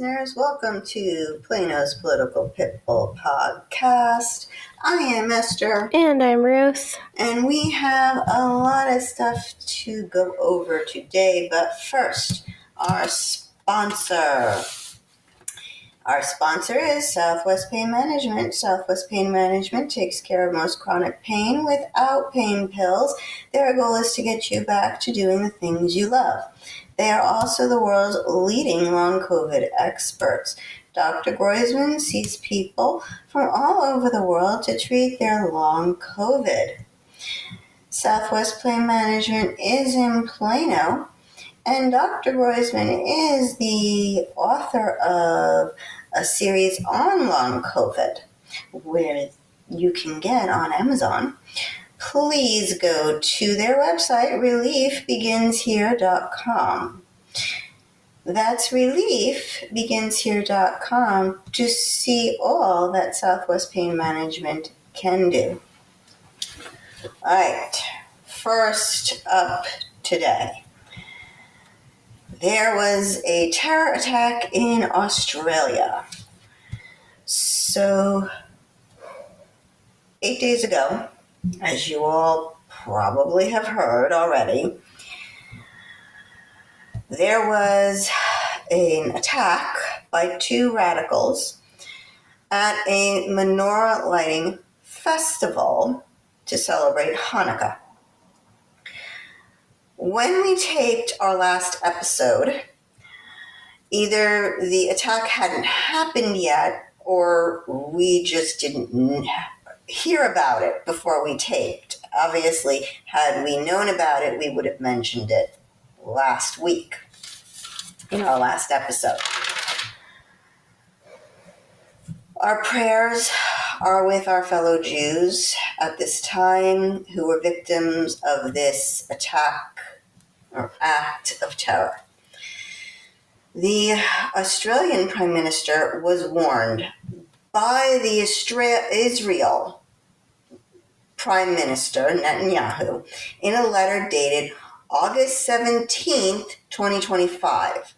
listeners. Welcome to Plano's Political Pitbull Podcast. I am Esther. And I'm Ruth. And we have a lot of stuff to go over today, but first, our sponsor. Our sponsor is Southwest Pain Management. Southwest Pain Management takes care of most chronic pain without pain pills. Their goal is to get you back to doing the things you love. They are also the world's leading long COVID experts. Dr. Groisman sees people from all over the world to treat their long COVID. Southwest Pain Management is in Plano, and Dr. Groisman is the author of a series on long COVID, where you can get on Amazon. Please go to their website, reliefbeginshere.com. That's reliefbeginshere.com to see all that Southwest Pain Management can do. All right, first up today. There was a terror attack in Australia. So, 8 days ago, as you all probably have heard already, there was an attack by two radicals at a menorah lighting festival to celebrate Hanukkah. When we taped our last episode, either the attack hadn't happened yet or we just didn't hear about it before we taped. Obviously, had we known about it, we would have mentioned it last week in our last episode. Our prayers are with our fellow Jews at this time who were victims of this attack or act of terror. The Australian Prime Minister was warned by the Israel Prime Minister Netanyahu in a letter dated August 17th, 2025,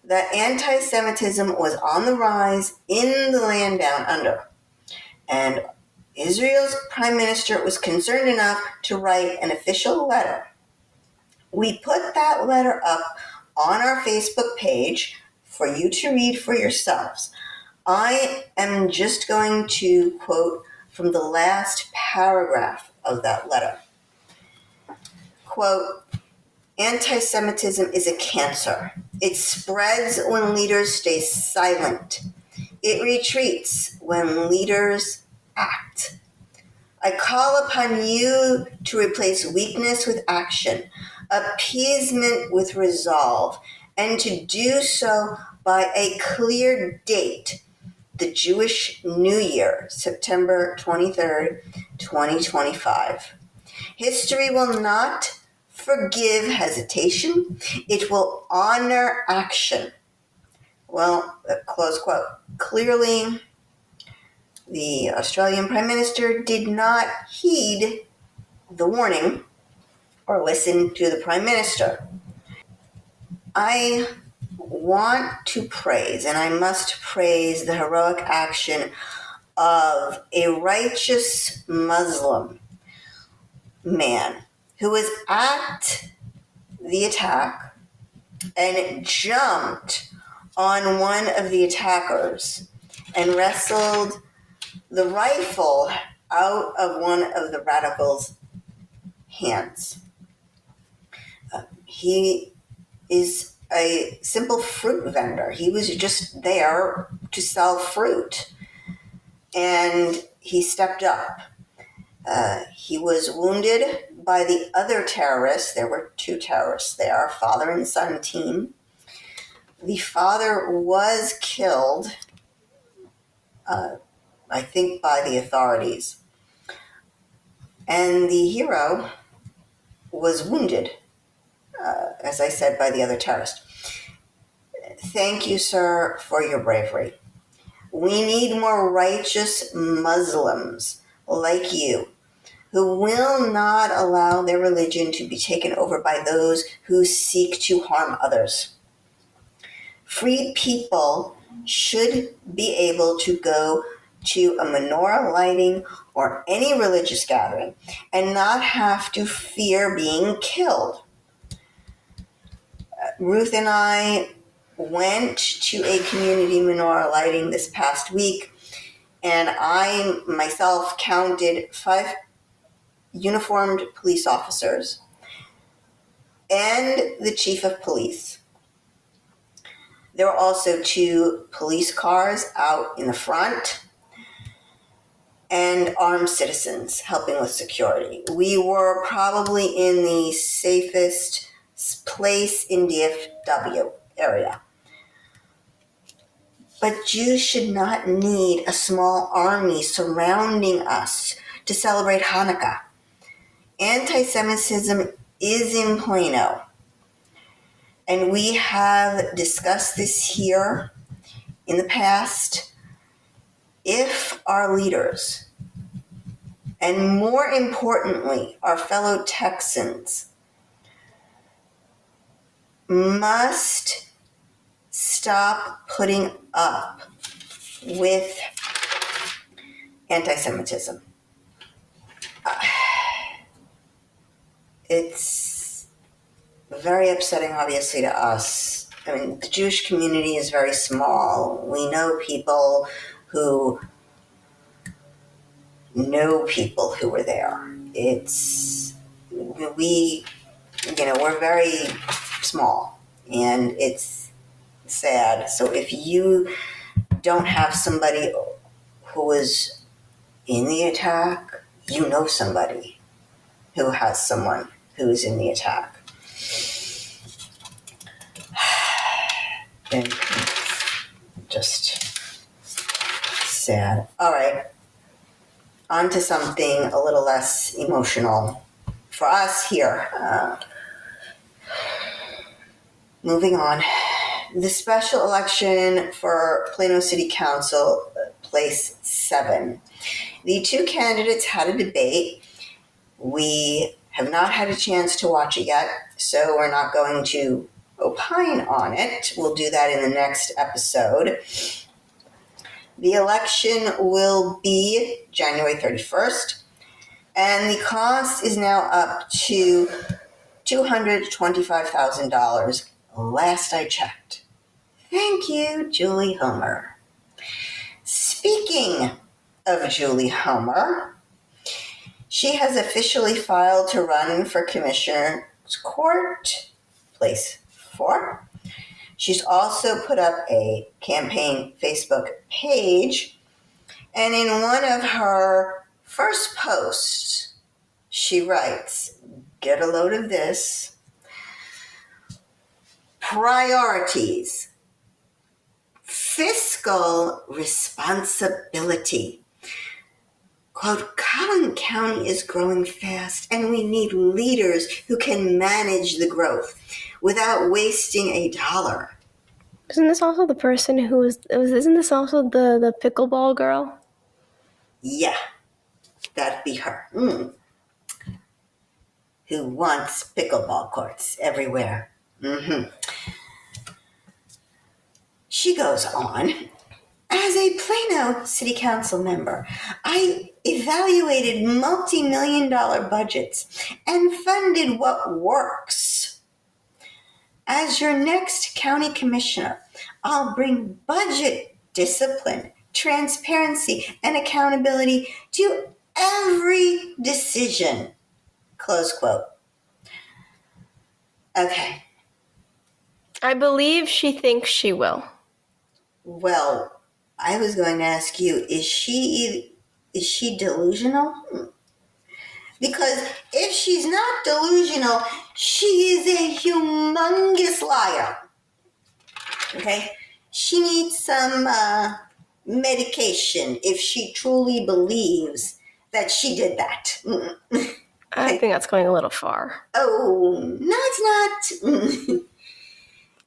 that anti-Semitism was on the rise in the land down under. And Israel's Prime Minister was concerned enough to write an official letter. We put that letter up on our Facebook page for you to read for yourselves. I am just going to quote from the last paragraph of that letter. Quote, "Anti-Semitism is a cancer. It spreads when leaders stay silent. It retreats when leaders act. I call upon you to replace weakness with action, appeasement with resolve, and to do so by a clear date, the Jewish New Year, September 23rd, 2025. History will not forgive hesitation. It will honor action." Well, close quote. Clearly, the Australian Prime Minister did not heed the warning or listen to the Prime Minister. I want to praise, and I must praise, the heroic action of a righteous Muslim man who was at the attack and jumped on one of the attackers and wrestled the rifle out of one of the radicals' hands. He is a simple fruit vendor. He was just there to sell fruit, and he stepped up. He was wounded by the other terrorists. There were two terrorists there, father and son team. The father was killed, I think, by the authorities. And the hero was wounded, as I said, by the other terrorist. Thank you, sir, for your bravery. We need more righteous Muslims like you who will not allow their religion to be taken over by those who seek to harm others. Freed people should be able to go to a menorah lighting or any religious gathering and not have to fear being killed. Ruth and I went to a community menorah lighting this past week, and I myself counted 5 uniformed police officers and the chief of police. There were also 2 police cars out in the front and armed citizens helping with security. We were probably in the safest place in DFW area. But Jews should not need a small army surrounding us to celebrate Hanukkah. Anti-Semitism is in Plano. And we have discussed this here in the past. If our leaders, and more importantly, our fellow Texans, must stop putting up with anti-Semitism. It's very upsetting, obviously, to us. I mean, the Jewish community is very small. We know people who were there. We're very small, and it's sad. So if you don't have somebody who was in the attack, you know somebody who has someone who is in the attack. And just sad. All right. On to something a little less emotional for us here. Moving on. The special election for Plano City Council, place 7. The 2 candidates had a debate. We have not had a chance to watch it yet, so we're not going to opine on it. We'll do that in the next episode. The election will be January 31st, and the cost is now up to $225,000 last I checked. Thank you, Julie Homer. Speaking of Julie Homer, she has officially filed to run for Commissioner's Court, place 4. She's also put up a campaign Facebook page, and in one of her first posts, she writes, get a load of this, priorities, fiscal responsibility. Quote, Collin County is growing fast, and we need leaders who can manage the growth without wasting a dollar. Isn't this also the person isn't this also the pickleball girl? Yeah, that'd be her. Who wants pickleball courts everywhere. She goes on, as a Plano City Council member, I evaluated multi-million-dollar budgets and funded what works. As your next county commissioner, I'll bring budget discipline, transparency, and accountability to every decision. Close quote. Okay. I believe she thinks she will. Well, I was going to ask you, is she delusional? Because if she's not delusional, she is a humongous liar. Okay? She needs some medication if she truly believes that she did that. I think that's going a little far. Oh, no, it's not.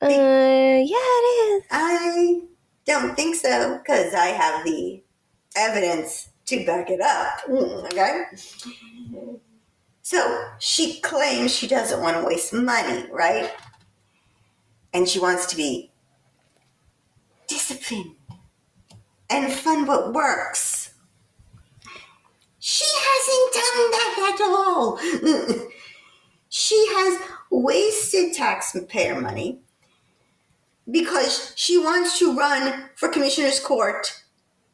Yeah, it is. I don't think so, because I have the evidence to back it up. Okay? So she claims she doesn't want to waste money, right? And she wants to be disciplined and fund what works. She hasn't done that at all. She has wasted taxpayer money because she wants to run for commissioner's court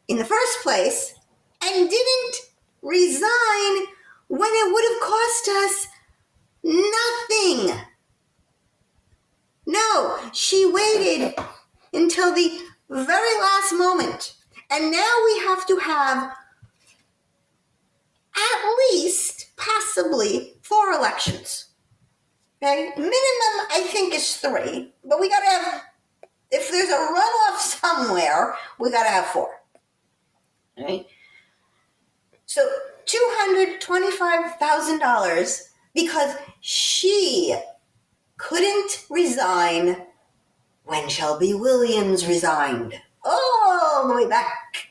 in the first place and didn't resign when it would have cost us nothing. No, she waited until the very last moment. And now we have to have at least, possibly, 4 elections. Okay? Minimum, I think, is 3. But we got to have, if there's a runoff somewhere, we got to have 4. Right? So $225,000 because she couldn't resign when Shelby Williams resigned. All the way back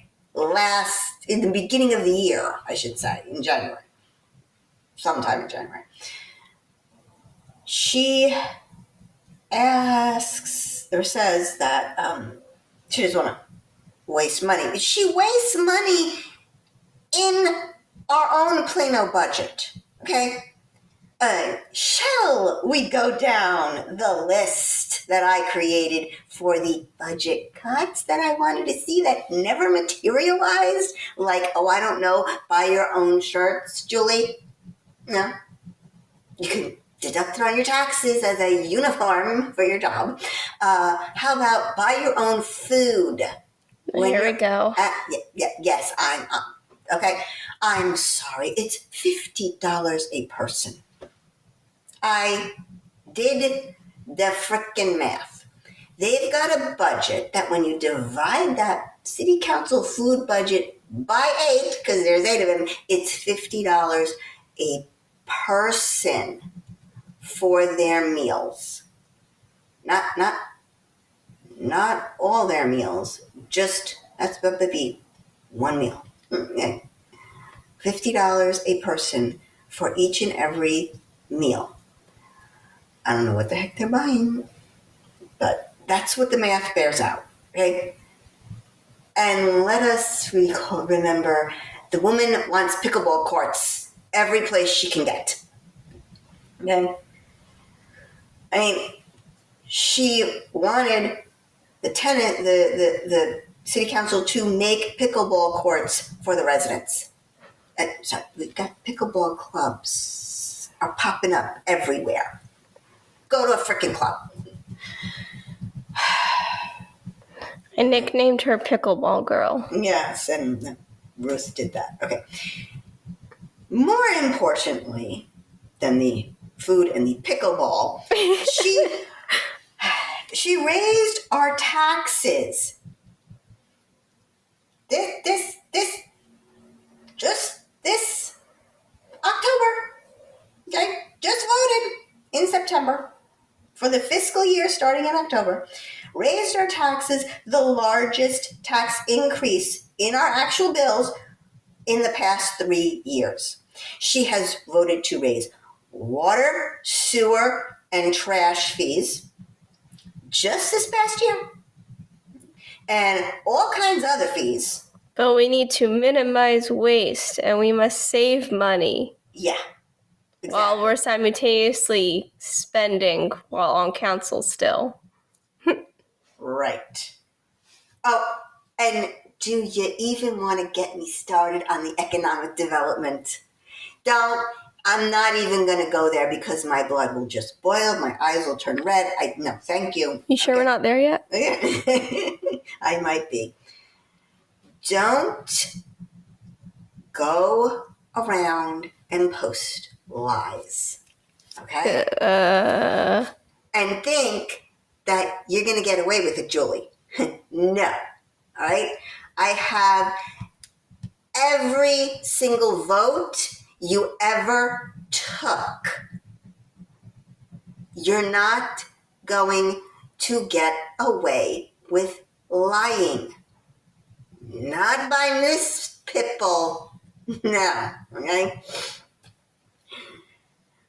in the beginning of the year, I should say, in January. Sometime in January. She asks or says that she doesn't want to waste money. She wastes money in our own Plano budget, okay? Shall we go down the list that I created for the budget cuts that I wanted to see that never materialized? Like, I don't know, buy your own shirts, Julie? No. You can deduct it on your taxes as a uniform for your job. How about buy your own food? Here we go. Yes, okay. I'm sorry, it's $50 a person. I did the frickin' math. They've got a budget that when you divide that city council food budget by 8, because there's 8 of them, it's $50 a person for their meals. Not all their meals, just, that's what would be one meal. $50 a person for each and every meal. I don't know what the heck they're buying, but that's what the math bears out, okay? And let us remember, the woman wants pickleball courts every place she can get, okay? I mean, she wanted the city council to make pickleball courts for the residents. So we've got pickleball clubs are popping up everywhere. Go to a freaking club. I nicknamed her Pickleball Girl. Yes, and Ruth did that. Okay. More importantly than the food and the pickleball, she raised our taxes. This October. Okay, just voted in September for the fiscal year starting in October. Raised our taxes, the largest tax increase in our actual bills in the past 3 years. She has voted to raise water, sewer, and trash fees just this past year. And all kinds of other fees. But we need to minimize waste and we must save money. Yeah. Exactly. While we're simultaneously spending while on council still. Right. Oh, and do you even want to get me started on the economic development? I'm not even going to go there because my blood will just boil, my eyes will turn red. No, thank you. You sure we're not there yet? I might be. Don't go around and post lies, okay? And think that you're going to get away with it, Julie. No, all right? I have every single vote you ever took. You're not going to get away with lying. Not by Miss Pitbull. No, okay?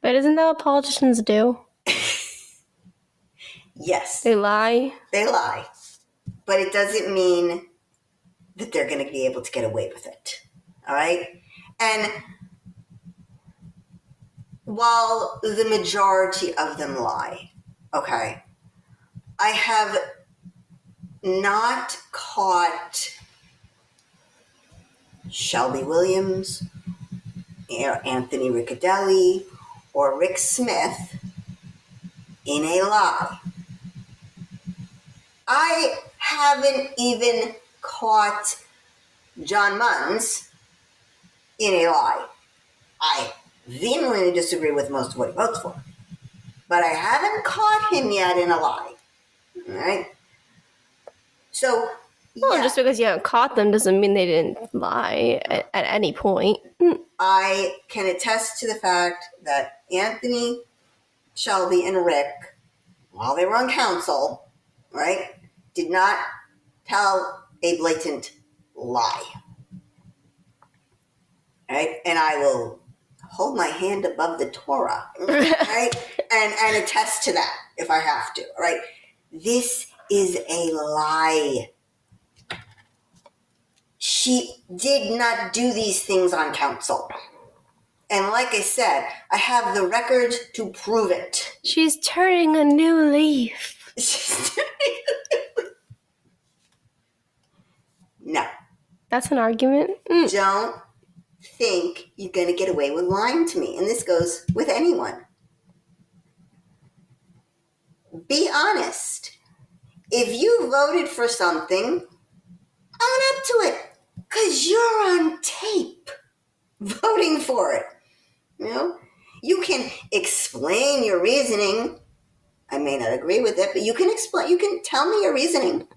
But isn't that what politicians do? Yes. They lie? They lie. but it doesn't mean that they're going to be able to get away with it. All right? And while the majority of them lie, okay, I have not caught Shelby Williams, Anthony Riccadelli, or Rick Smith in a lie. I haven't even caught John Munns in a lie. I vehemently disagree with most of what he votes for, but I haven't caught him yet in a lie. All right? So, Well, just because you haven't caught them doesn't mean they didn't lie at any point. I can attest to the fact that Anthony, Shelby, and Rick, while they were on council, right, did not tell a blatant lie. Right? And I will hold my hand above the Torah, right? and attest to that if I have to, right? This is a lie. She did not do these things on council. And like I said, I have the records to prove it. She's turning a new leaf. No. That's an argument? Don't think you're going to get away with lying to me. And this goes with anyone. Be honest. If you voted for something, own up to it. Because you're on tape voting for it. You know? You can explain your reasoning. I may not agree with it, but you can explain. You can tell me your reasoning.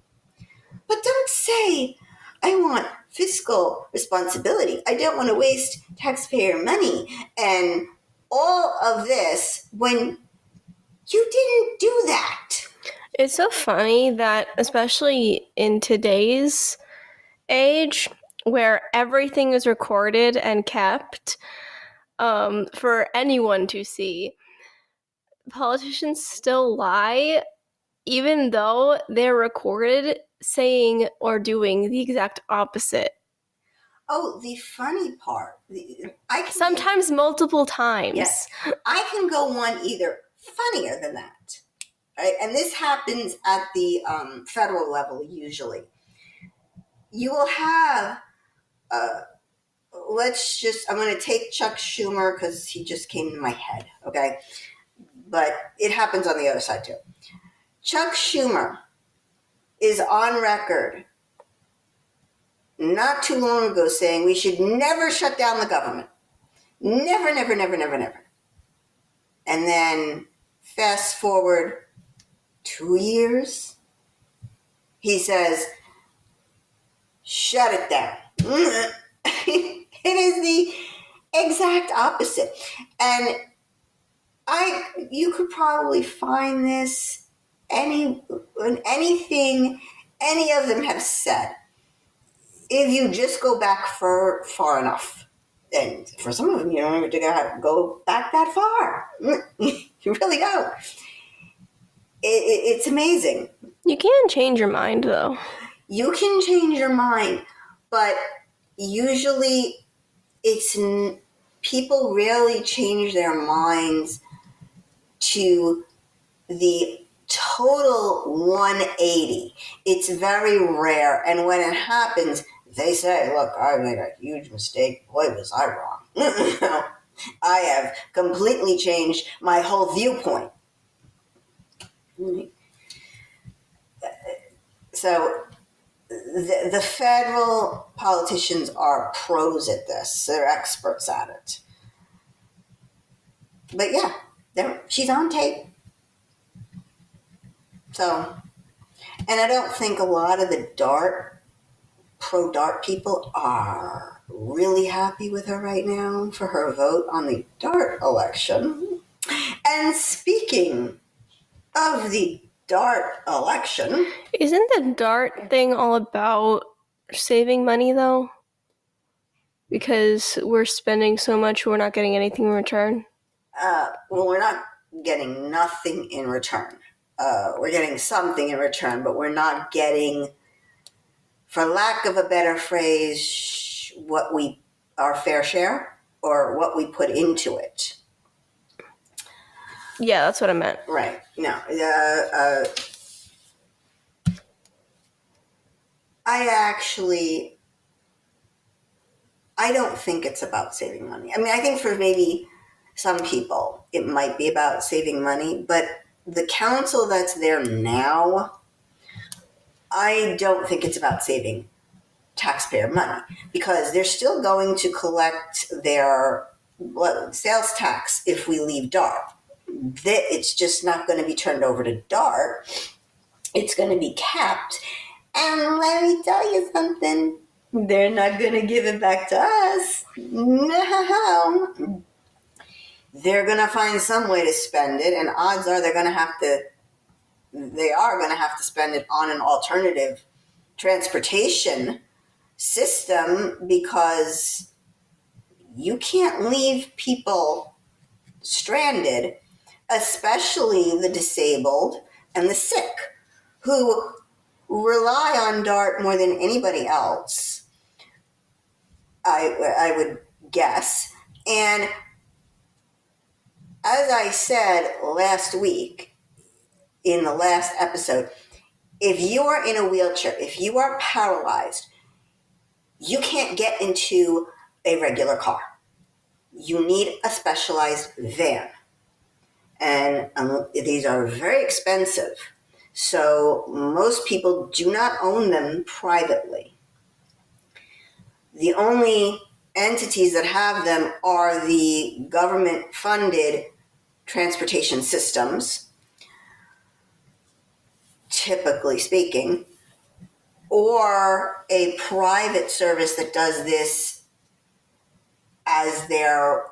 But don't say, I want fiscal responsibility. I don't want to waste taxpayer money and all of this when you didn't do that. It's so funny that, especially in today's age, where everything is recorded and kept for anyone to see, politicians still lie, even though they're recorded saying or doing the exact opposite. Oh, the funny part. Sometimes multiple times. Yes. I can go one either funnier than that. Right? And this happens at the federal level usually. You will have, I'm going to take Chuck Schumer because he just came to my head, okay? But it happens on the other side too. Chuck Schumer is on record not too long ago saying we should never shut down the government. Never, never, never, never, never. And then fast forward 2 years, he says, shut it down. It is the exact opposite. And you could probably find this anything any of them have said. If you just go back far enough. And for some of them, you don't even go back that far. You really don't. It's amazing. You can change your mind, though. You can change your mind, but usually people rarely change their minds to the total 180. It's very rare, and when it happens, they say, look, I made a huge mistake. Boy, was I wrong. I have completely changed my whole viewpoint. So the federal politicians are pros at this. They're experts at it. But yeah, she's on tape. So, and I don't think a lot of the pro-DART people are really happy with her right now for her vote on the DART election. And speaking of the DART election... Isn't the DART thing all about saving money, though? Because we're spending so much, we're not getting anything in return? Well, we're not getting nothing in return. We're getting something in return, but we're not getting for lack of a better phrase, our fair share or what we put into it. Yeah, that's what I meant. Right. No. I don't think it's about saving money. I mean, I think for maybe some people it might be about saving money, but the council that's there now, I don't think it's about saving taxpayer money because they're still going to collect their sales tax if we leave DART. It's just not going to be turned over to DART. It's going to be capped. And let me tell you something. They're not going to give it back to us. No. They're going to find some way to spend it, and odds are they are going to have to spend it on an alternative transportation system because you can't leave people stranded, especially the disabled and the sick, who rely on DART more than anybody else, I would guess. And as I said last week in the last episode, if you are in a wheelchair, if you are paralyzed, you can't get into a regular car. You need a specialized van. And these are very expensive. So most people do not own them privately. The only entities that have them are the government-funded transportation systems, typically speaking, or a private service that does this as their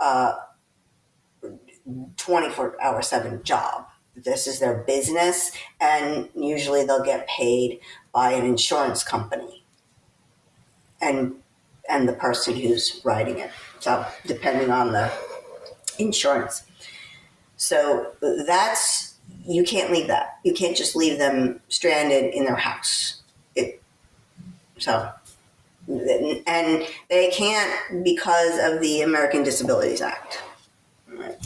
24/7 job. This is their business, and usually they'll get paid by an insurance company and the person who's writing it. So depending on the insurance. So you can't leave that. You can't just leave them stranded in their house. And they can't because of the American Disabilities Act. Right.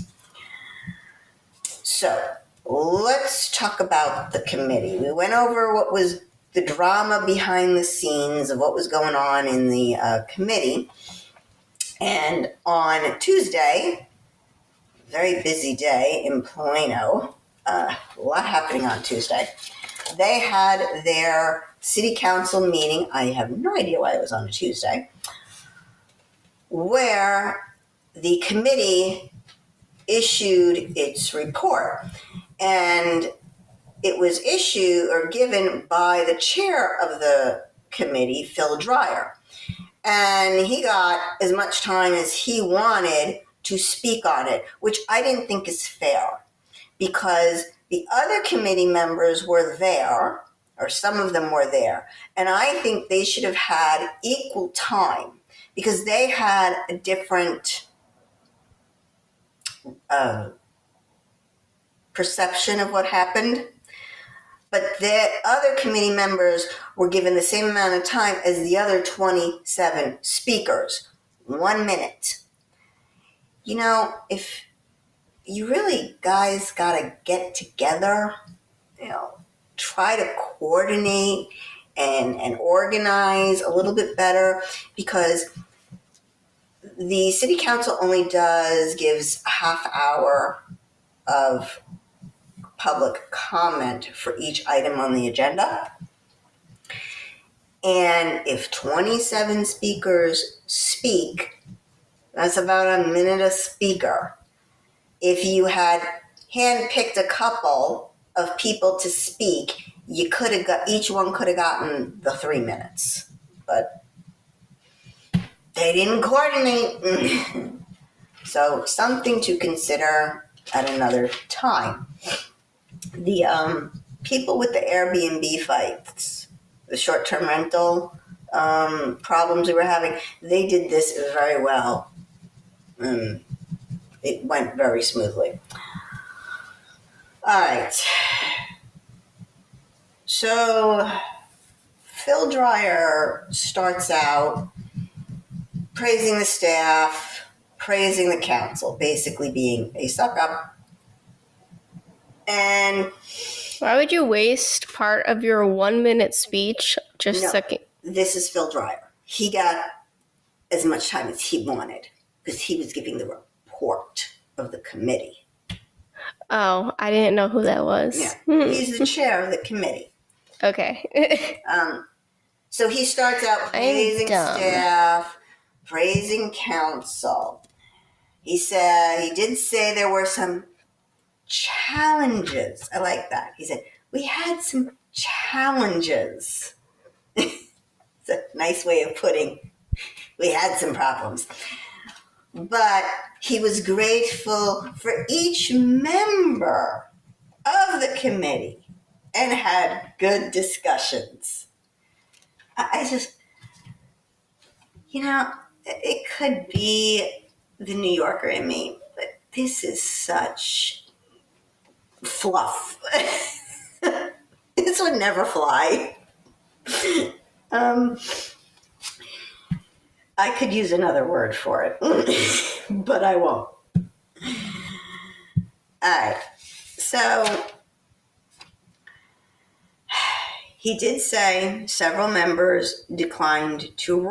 So let's talk about the committee. We went over what was the drama behind the scenes of what was going on in the committee. And on Tuesday, very busy day in Plano, a lot happening on Tuesday. They had their city council meeting. I have no idea why it was on a Tuesday, where the committee issued its report. And it was issued or given by the chair of the committee, Phil Dreyer. And he got as much time as he wanted to speak on it, which I didn't think is fair because the other committee members were there, or some of them were there, and I think they should have had equal time because they had a different perception of what happened. But the other committee members were given the same amount of time as the other 27 speakers, 1 minute. You know, if you really guys gotta get together, try to coordinate and organize a little bit better, because the city council only gives a half hour of public comment for each item on the agenda. And if 27 speakers speak, that's about a minute a speaker. If you had handpicked a couple of people to speak, each one could have gotten the 3 minutes. But they didn't coordinate. So something to consider at another time. The people with the Airbnb fights, the short-term rental problems we were having, they did this very well. It went very smoothly. All right. So Phil Dreyer starts out praising the staff, praising the council, basically being a suck up. And Why would you waste part of your 1-minute speech just no, sucking? this is Phil Dreyer. He got as much time as he wanted because he was giving the report of the committee. Oh, I didn't know who that was. Yeah, he's the chair of the committee. Okay. So he starts out praising staff, praising council. He said, he did say there were some challenges. I like that. He said, we had some challenges. It's a nice way of putting, we had some problems. But he was grateful for each member of the committee and had good discussions. I just, it could be the New Yorker in me, but this is such fluff. This would never fly. I could use another word for it, but I won't. All right. So he did say several members declined to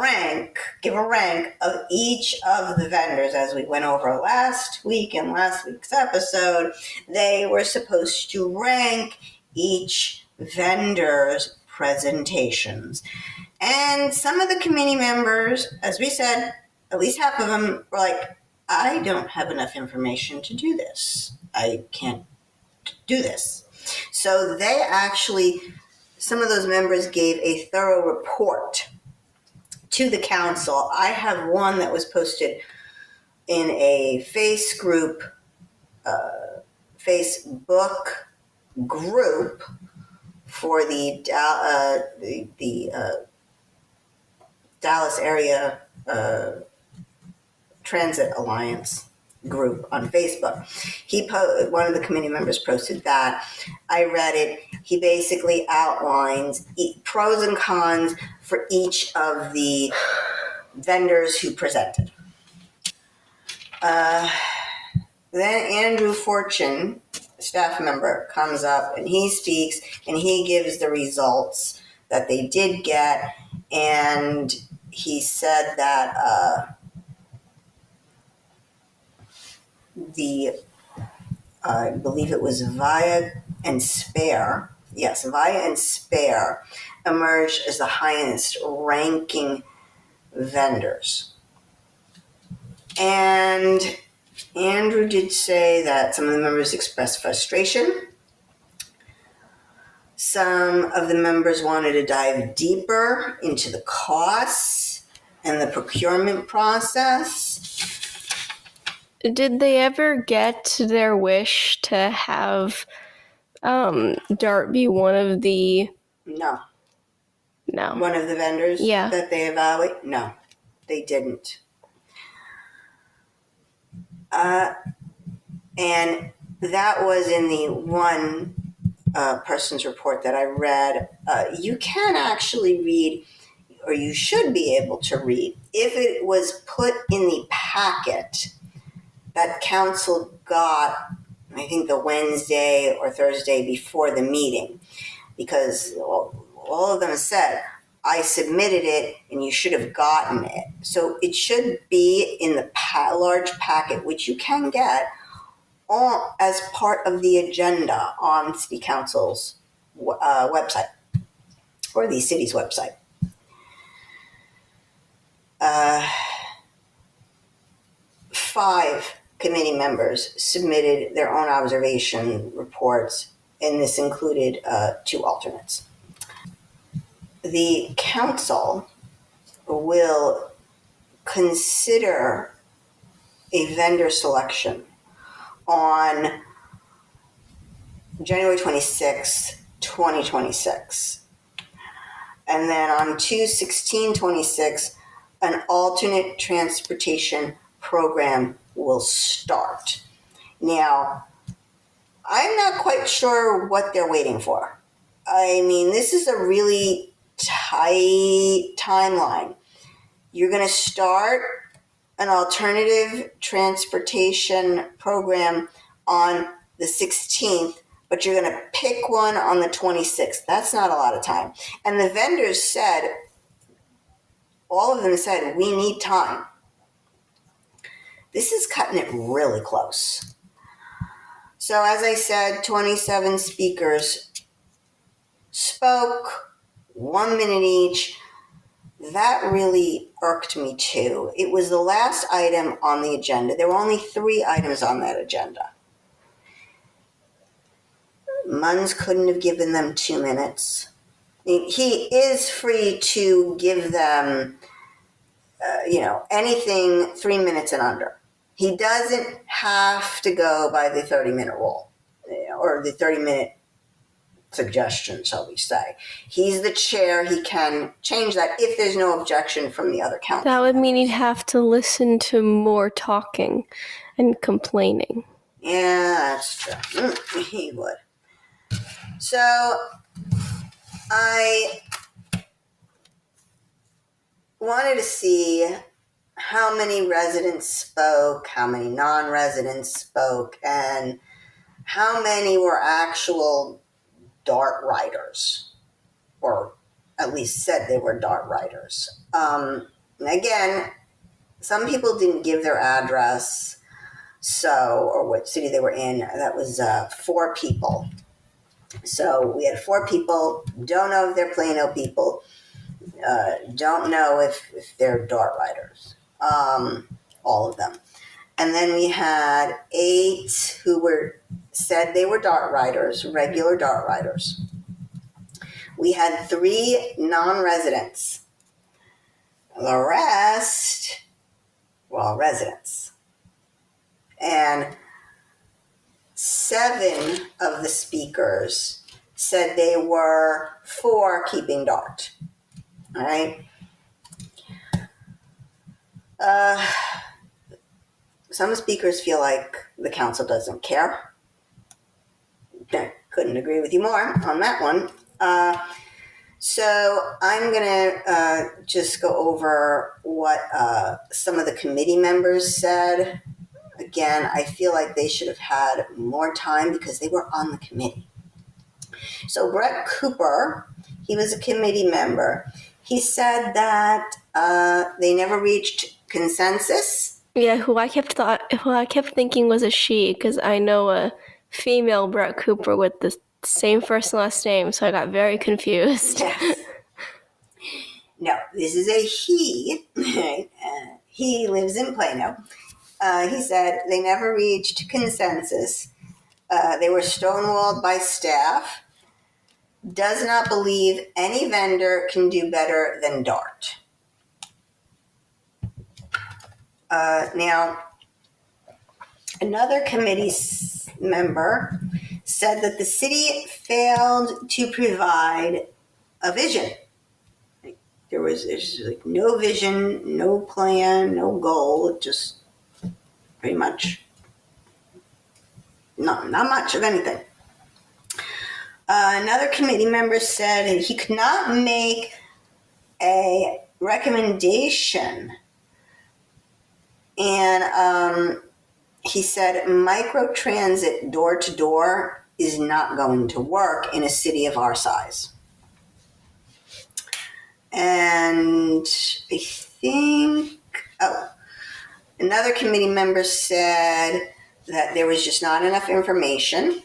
give a rank of each of the vendors. As we went over last week in last week's episode, they were supposed to rank each vendor's presentations. And some of the committee members, as we said, at least half of them were like, I don't have enough information to do this. I can't do this. So they actually, some of those members gave a thorough report to the council. I have one that was posted in a Facebook group for the Dallas area Transit Alliance group on Facebook. One of the committee members posted that. I read it. He basically outlines pros and cons for each of the vendors who presented. Then Andrew Fortune, a staff member, comes up and he speaks and he gives the results that they did get, and he said that I believe it was Via and Spare emerged as the highest ranking vendors. And Andrew did say that some of the members expressed frustration. Some of the members wanted to dive deeper into the costs and the procurement process. Did they ever get their wish to have Dart be one of the... No. No. One of the vendors that they evaluate? No, they didn't. And that was in the one person's report that I read. You can actually read, or you should be able to read, if it was put in the packet that council got, I think the Wednesday or Thursday before the meeting, because all of them said, I submitted it and you should have gotten it. So it should be in the large packet, which you can get as part of the agenda on City Council's website or the city's website. 5 committee members submitted their own observation reports, and this included 2 alternates. The council will consider a vendor selection on January 26, 2026. And then on 2/16/26, an alternate transportation program will start. Now, I'm not quite sure what they're waiting for. I mean, this is a really tight timeline. You're going to start an alternative transportation program on the 16th, but you're going to pick one on the 26th. That's not a lot of time. And the vendors said, all of them said, we need time. This is cutting it really close. So as I said, 27 speakers spoke, 1 minute each. That really irked me too. It was the last item on the agenda. There were only 3 items on that agenda. Munns couldn't have given them 2 minutes. I mean, he is free to give them, anything 3 minutes and under. He doesn't have to go by the 30-minute rule, or the 30-minute suggestion, shall we say. He's the chair. He can change that if there's no objection from the other council. That would mean he'd have to listen to more talking and complaining. Yeah, that's true. He would. So I wanted to see how many residents spoke, how many non-residents spoke, and how many were actual dart riders, or at least said they were dart riders. Again, some people didn't give their address, or what city they were in. That was 4 people. So we had 4 people, don't know if they're Plano people, don't know if they're dart riders, all of them. And then we had 8 who said they were dart riders, regular dart riders. We had 3 non-residents. The rest were all residents. And 7 of the speakers said they were for keeping dart. All right. Some speakers feel like the council doesn't care. I couldn't agree with you more on that one. So I'm going to just go over what some of the committee members said. Again, I feel like they should have had more time because they were on the committee. So Brett Cooper, he was a committee member. He said that they never reached consensus. Yeah, who I kept thinking was a she, because I know a female Brett Cooper with the same first and last name, so I got very confused. Yes. No, this is a he. He lives in Plano. He said they never reached consensus. They were stonewalled by staff. Does not believe any vendor can do better than dart. Now, another committee member said that the city failed to provide a vision. There's like no vision, no plan, no goal, just pretty much not much of anything. Another committee member said he could not make a recommendation. And he said microtransit door to door is not going to work in a city of our size. And I think, another committee member said that there was just not enough information.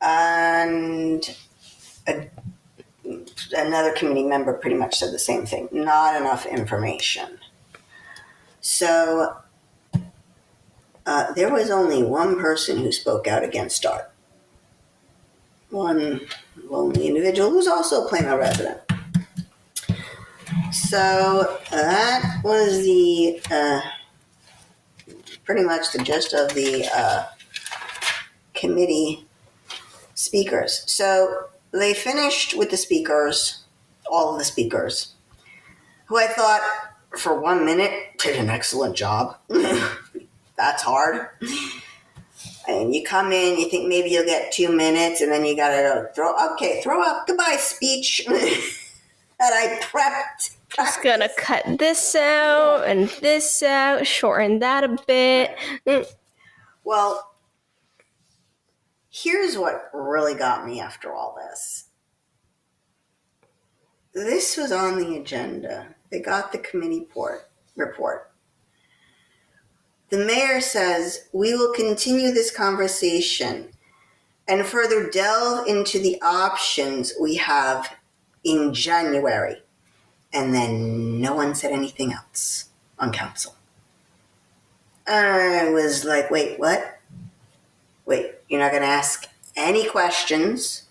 And another committee member pretty much said the same thing, not enough information. So there was only one person who spoke out against dart. One lonely individual who's also a Plano resident. So that was the pretty much the gist of the committee speakers. So they finished with the speakers, all of the speakers, who I thought for 1 minute did an excellent job. That's hard. And you come in, you think maybe you'll get 2 minutes, and then you gotta throw up goodbye speech that I prepped. Just gonna cut this out and this out, shorten that a bit. Well, here's what really got me after all this. This was on the agenda. They got the committee report. The mayor says, we will continue this conversation and further delve into the options we have in January. And then no one said anything else on council. I was like, wait, what? Wait, you're not going to ask any questions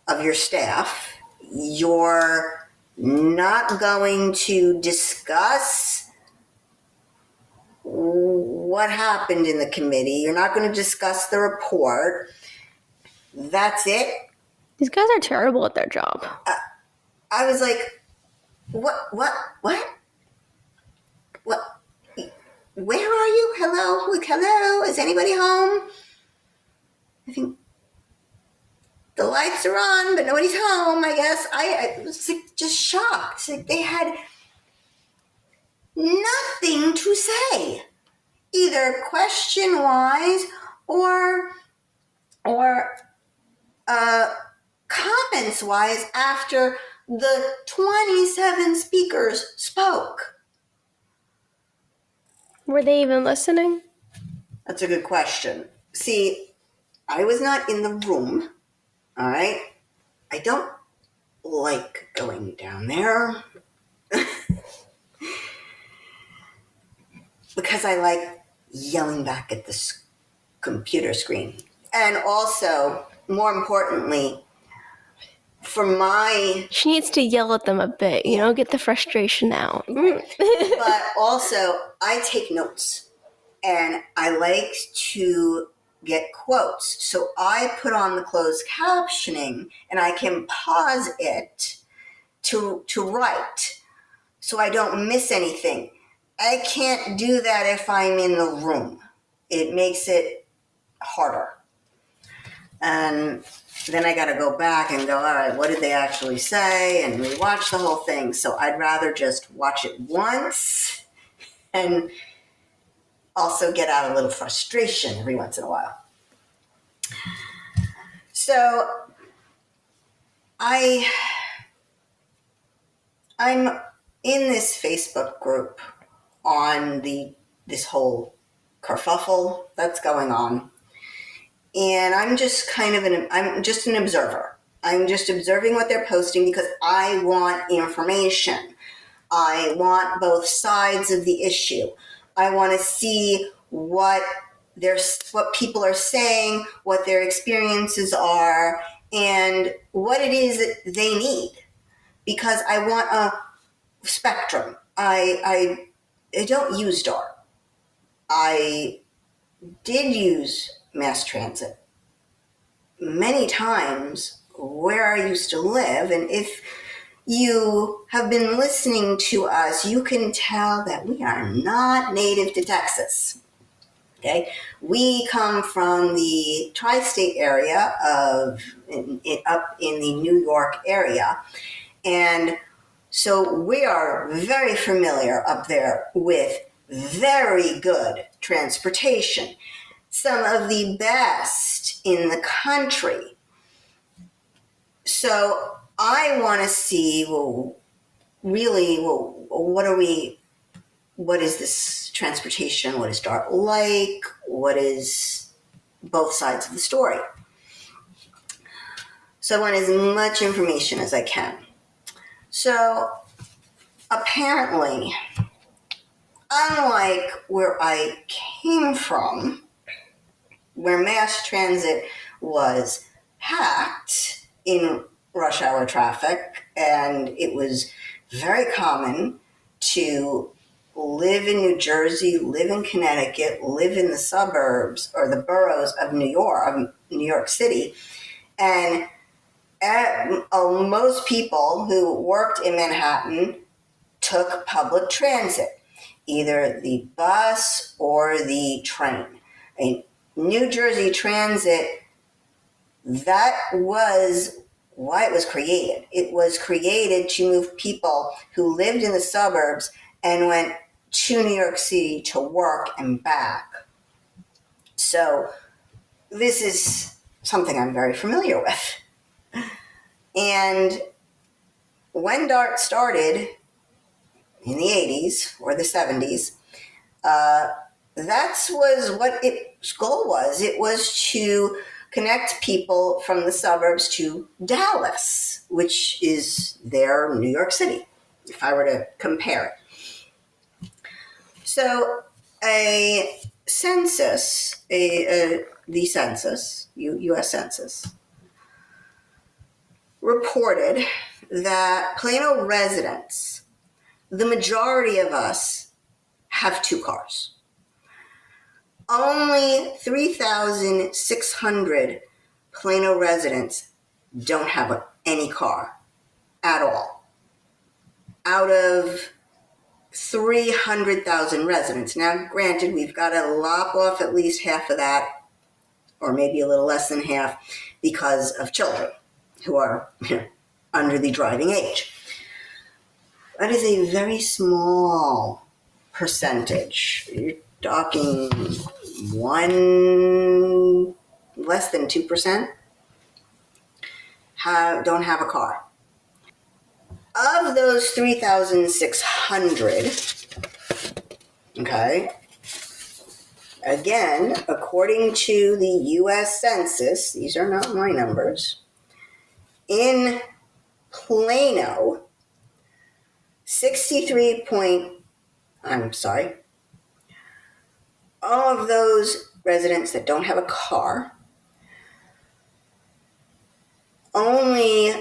of your staff? You're not going to discuss what happened in the committee? You're not going to discuss the report? That's it? These guys are terrible at their job. I was like, what? Where are you? Hello? Is anybody home? I think the lights are on, but nobody's home, I guess. I was like, just shocked. Like they had nothing to say, either question-wise or comments-wise after the 27 speakers spoke. Were they even listening? That's a good question. See, I was not in the room, all right? I don't like going down there because I like yelling back at the computer screen. And also, more importantly, She needs to yell at them a bit, get the frustration out. But also, I take notes, and I like to get quotes. So I put on the closed captioning, and I can pause it to write, so I don't miss anything. I can't do that if I'm in the room. It makes it harder. And then I got to go back and go, all right, what did they actually say? And rewatch the whole thing. So I'd rather just watch it once and also get out a little frustration every once in a while. So I'm in this Facebook group on this whole kerfuffle that's going on. And I'm just I'm just an observer. I'm just observing what they're posting because I want information. I want both sides of the issue. I want to see what people are saying, what their experiences are, and what it is that they need. Because I want a spectrum. I don't use DART. I did use mass transit many times where I used to live, and if you have been listening to us, you can tell that we are not native to Texas. Okay, we come from the tri-state area up in the New York area, and so we are very familiar up there with very good transportation. Some of the best in the country. So I want to see, what is this transportation? What is DART like? What is both sides of the story? So I want as much information as I can. So apparently, unlike where I came from, where mass transit was packed in rush hour traffic, and it was very common to live in New Jersey, live in Connecticut, live in the suburbs or the boroughs of New York City, and most people who worked in Manhattan took public transit, either the bus or the train. I mean, New Jersey Transit, that was why it was created. It was created to move people who lived in the suburbs and went to New York City to work and back. So this is something I'm very familiar with. And when DART started in the 80s or the 70s, that was what its goal was. It was to connect people from the suburbs to Dallas, which is their New York City, if I were to compare it. So a census, the census, U.S. Census, reported that Plano residents, the majority of us, have 2 cars. Only 3,600 Plano residents don't have any car at all, out of 300,000 residents. Now, granted, we've got to lop off at least half of that, or maybe a little less than half, because of children who are under the driving age. That is a very small percentage. You're talking less than 2% don't have a car. Of those 3,600, okay, again, according to the U.S. Census, these are not my numbers, in Plano, all of those residents that don't have a car, only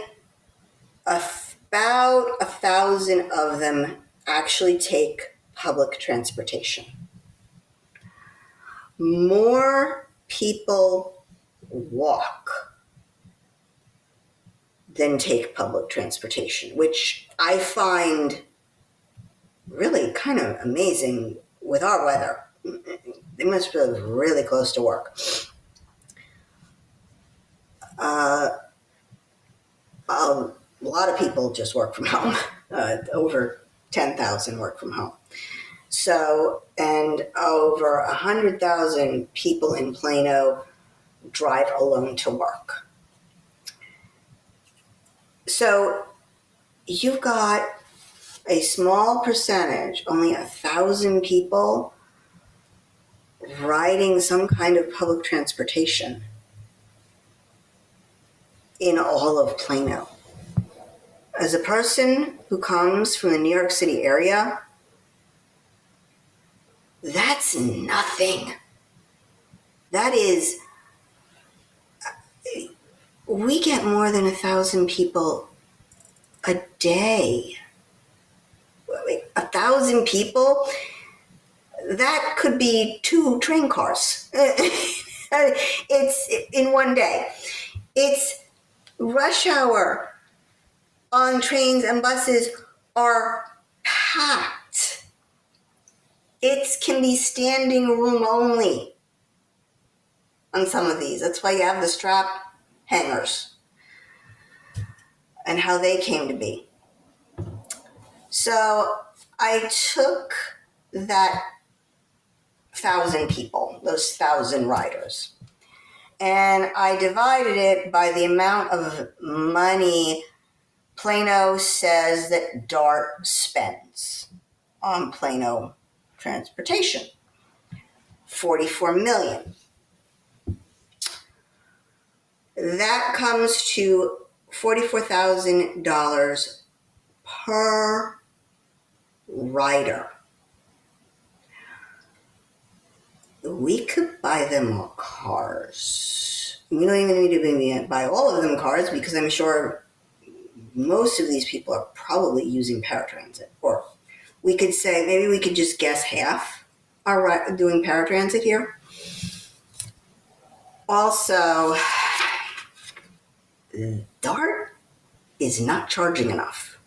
about 1,000 of them actually take public transportation. More people walk than take public transportation, which I find really kind of amazing with our weather. They must live really close to work. A lot of people just work from home. Over 10,000 work from home. So, and over 100,000 people in Plano drive alone to work. So you've got a small percentage, only 1,000 people riding some kind of public transportation in all of Plano. As a person who comes from the New York City area, that's nothing. That is, we get more than 1,000 people a day. 1,000 people? That could be 2 train cars. It's in one day. It's rush hour on trains and buses are packed. It can be standing room only on some of these. That's why you have the strap hangers and how they came to be. So I took that 1,000 people, those 1,000 riders, and I divided it by the amount of money Plano says that DART spends on Plano transportation. $44 million. That comes to $44,000 per rider. We could buy them cars. We don't even need to buy all of them cars, because I'm sure most of these people are probably using paratransit. Or we could say, maybe we could just guess half are doing paratransit here. Also, DART is not charging enough.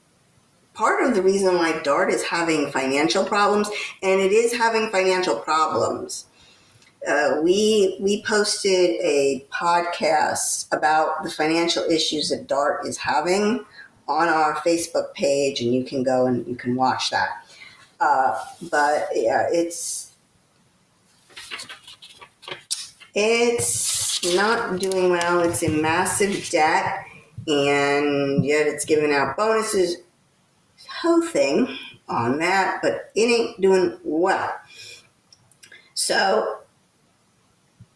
Part of the reason why DART is having financial problems, and it is having financial problems, we posted a podcast about the financial issues that DART is having on our Facebook page, and you can go and you can watch that. But yeah, it's not doing well. It's in massive debt, and yet it's giving out bonuses. Whole thing on that, but it ain't doing well. So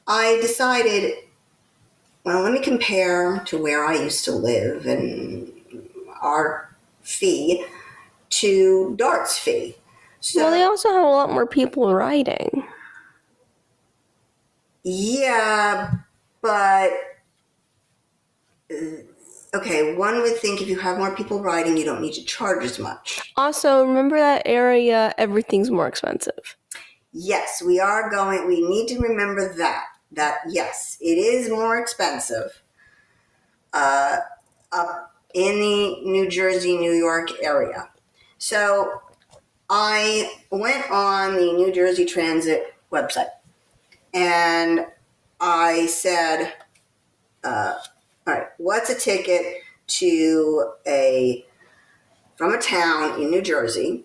I decided, well, let me compare to where I used to live and our fee to DART's fee. So, well, they also have a lot more people riding. Yeah, but okay, one would think if you have more people riding, you don't need to charge as much. Also, remember that area, everything's more expensive. Yes, we need to remember that yes, it is more expensive up in the New Jersey, New York area. So I went on the New Jersey Transit website and I said, all right, what's a ticket from a town in New Jersey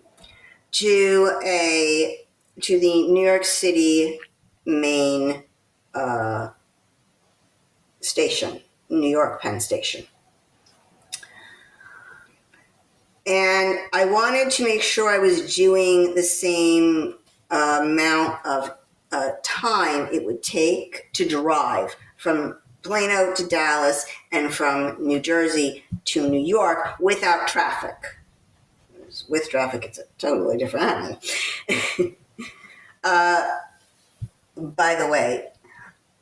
to the New York City main station, New York Penn Station. And I wanted to make sure I was doing the same amount of time it would take to drive from Plano to Dallas and from New Jersey to New York without traffic. With traffic, it's a totally different animal. By the way,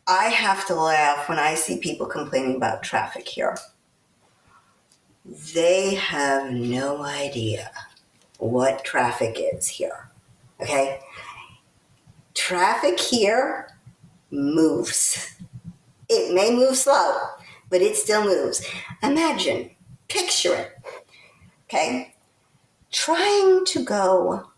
I have to laugh when I see people complaining about traffic here. They have no idea what traffic is here. Okay? Traffic here moves. It may move slow, but it still moves. Imagine, picture it. Okay? Trying to go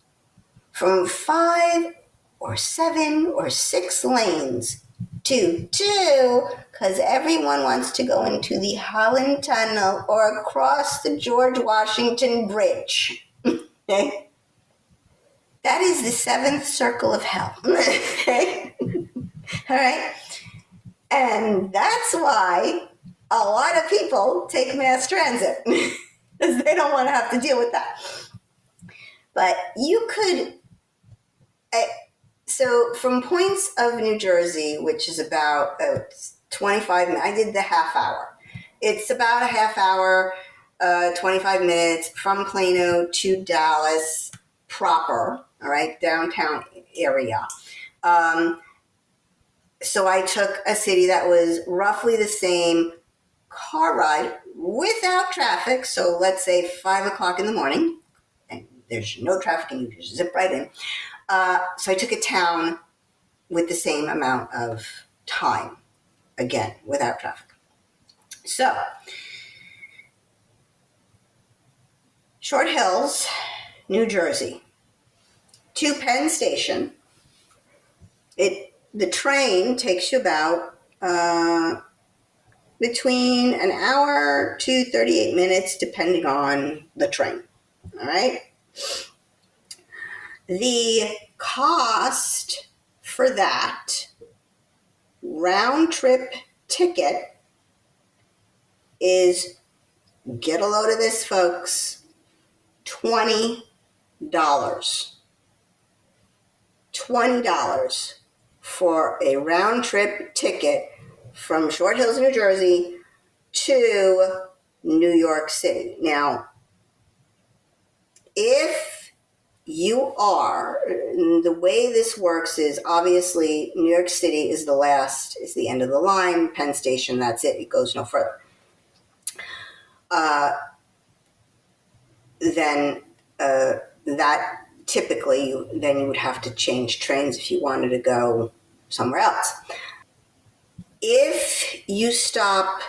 from 5 or 7 or 6 lanes to 2, because everyone wants to go into the Holland Tunnel or across the George Washington Bridge. Okay? That is the 7th circle of hell. Okay? All right? And that's why a lot of people take mass transit, because they don't want to have to deal with that. But you could... So from points of New Jersey, which is about 25 minutes, I did the half hour. It's about a half hour, 25 minutes from Plano to Dallas proper, all right, downtown area. So I took a city that was roughly the same car ride without traffic. So let's say 5 o'clock in the morning, and there's no traffic and you just zip right in. So I took a town with the same amount of time, again, without traffic. So, Short Hills, New Jersey, to Penn Station. The train takes you about between an hour to 38 minutes, depending on the train. All right? The cost for that round trip ticket is, get a load of this, folks, $20. $20 for a round trip ticket from Short Hills, New Jersey to New York City. Now, if you are, the way this works is obviously New York City is the end of the line. Penn Station, that's it. It goes no further. Then that typically, then you would have to change trains if you wanted to go somewhere else. If you stop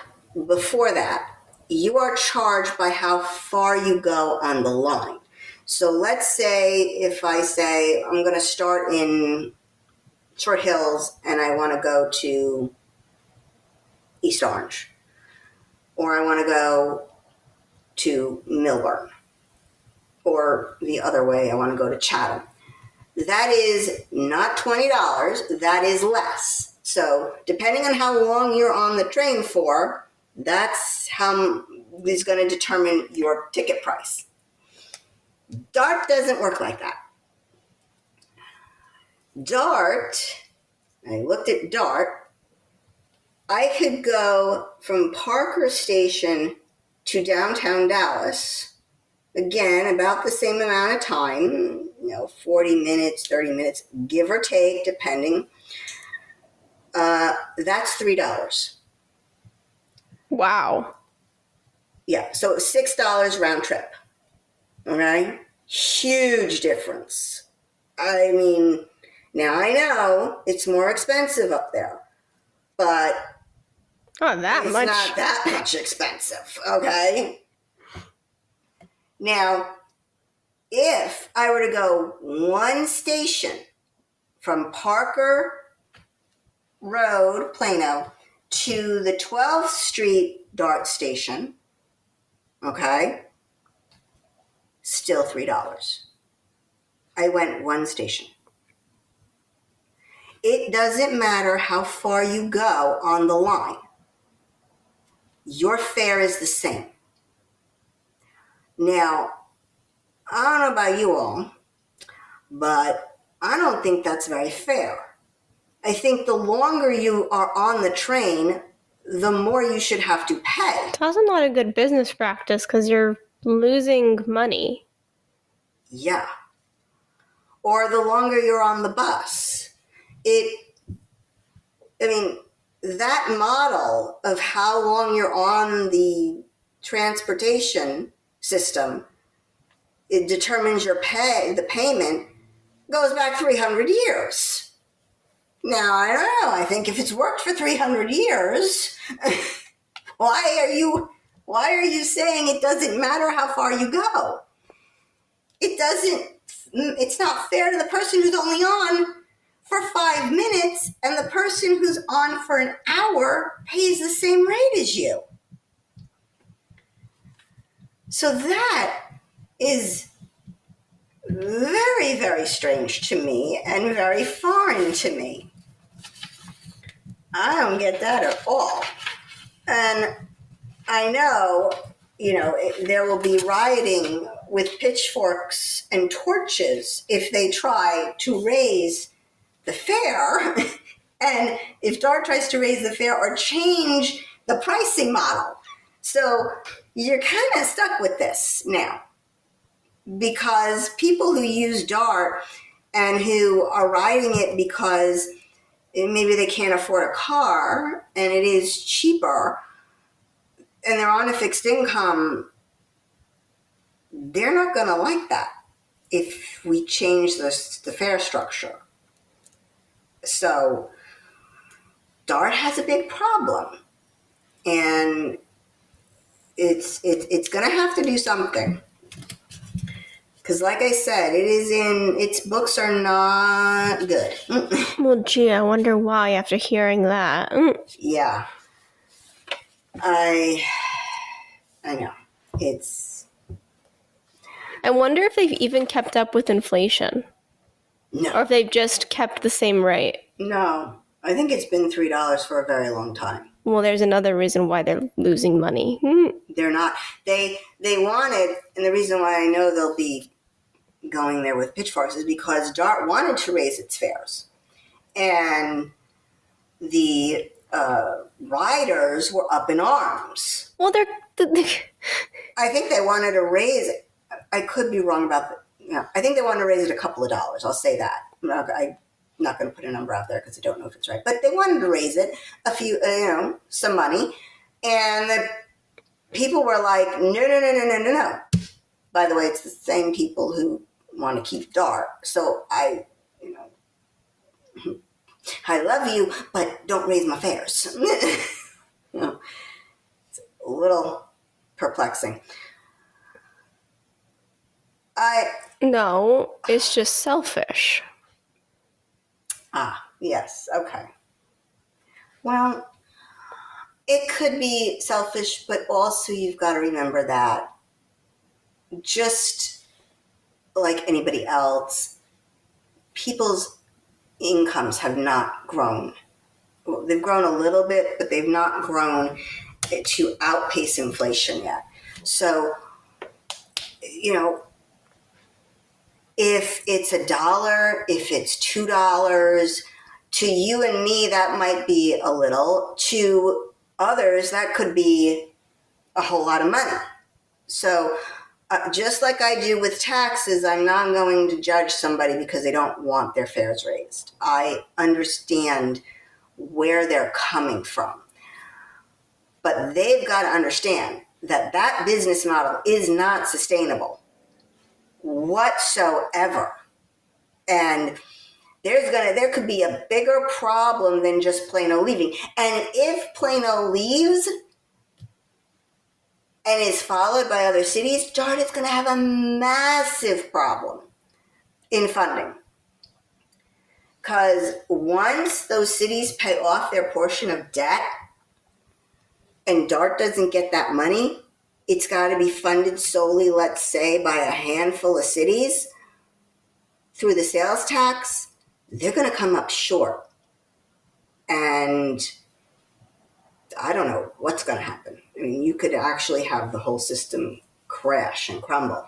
before that, you are charged by how far you go on the line. So let's say if I say I'm going to start in Short Hills and I want to go to East Orange, or I want to go to Millburn, or the other way, I want to go to Chatham. That is not $20, that is less. So depending on how long you're on the train for, that's how is going to determine your ticket price. DART doesn't work like that. DART, I looked at DART, I could go from Parker Station to downtown Dallas, again, about the same amount of time, 40 minutes, 30 minutes, give or take, depending. That's $3. Wow. Yeah, so $6 round trip. Okay? Huge difference. I mean, now I know it's more expensive up there, but Not that it's much. not that much expensive, okay? Now, if I were to go one station from Parker Road, Plano, to the 12th Street DART station, okay, still $3. I went one station. It doesn't matter how far you go on the line. Your fare is the same. Now, I don't know about you all, but I don't think that's very fair. I think the longer you are on the train, the more you should have to pay. That's not a good business practice because you're losing money. Yeah. Or the longer you're on the bus. That model of how long you're on the transportation system, it determines your pay, the payment goes back 300 years. Now, I don't know. I think if it's worked for 300 years, why are you saying it doesn't matter how far you go? It's not fair to the person who's only on for 5 minutes and the person who's on for an hour pays the same rate as you. So that is very, very strange to me and very foreign to me. I don't get that at all. And I know, there will be rioting with pitchforks and torches if they try to raise the fare. And if DART tries to raise the fare or change the pricing model. So you're kind of stuck with this now. Because people who use DART and who are riding it because maybe they can't afford a car and it is cheaper and they're on a fixed income, they're not going to like that if we change the fare structure. So DART has a big problem, and it's going to have to do something. Because like I said, its books are not good. Well, gee, I wonder why after hearing that. Yeah. I know. I wonder if they've even kept up with inflation. No. Or if they've just kept the same rate. No. I think it's been $3 for a very long time. Well, there's another reason why they're losing money. They're not. They wanted, and the reason why I know they'll be going there with pitchforks is because DART wanted to raise its fares. And the riders were up in arms. Well, I think they wanted to raise it. I could be wrong about that. I think they wanted to raise it a couple of dollars. I'll say that. I'm not going to put a number out there because I don't know if it's right. But they wanted to raise it a few, some money. And the people were like, no. By the way, it's the same people who want to keep DART. So I love you, but don't raise my fares. It's a little perplexing. No, it's just selfish. Yes, okay. Well, it could be selfish, but also you've got to remember that just like anybody else, people's incomes have not grown. Well, they've grown a little bit, but they've not grown to outpace inflation yet. So, you know, if it's $1, if it's $2, to you and me, that might be a little. To others, that could be a whole lot of money. So, just like I do with taxes, I'm not going to judge somebody because they don't want their fares raised. I understand where they're coming from. But they've got to understand that that business model is not sustainable whatsoever. And there could be a bigger problem than just Plano leaving. And if Plano leaves and is followed by other cities, Dartmouth's going to have a massive problem in funding. Because once those cities pay off their portion of debt and Dart doesn't get that money, it's got to be funded solely, let's say, by a handful of cities through the sales tax. They're going to come up short. And I don't know what's going to happen. I mean, you could actually have the whole system crash and crumble.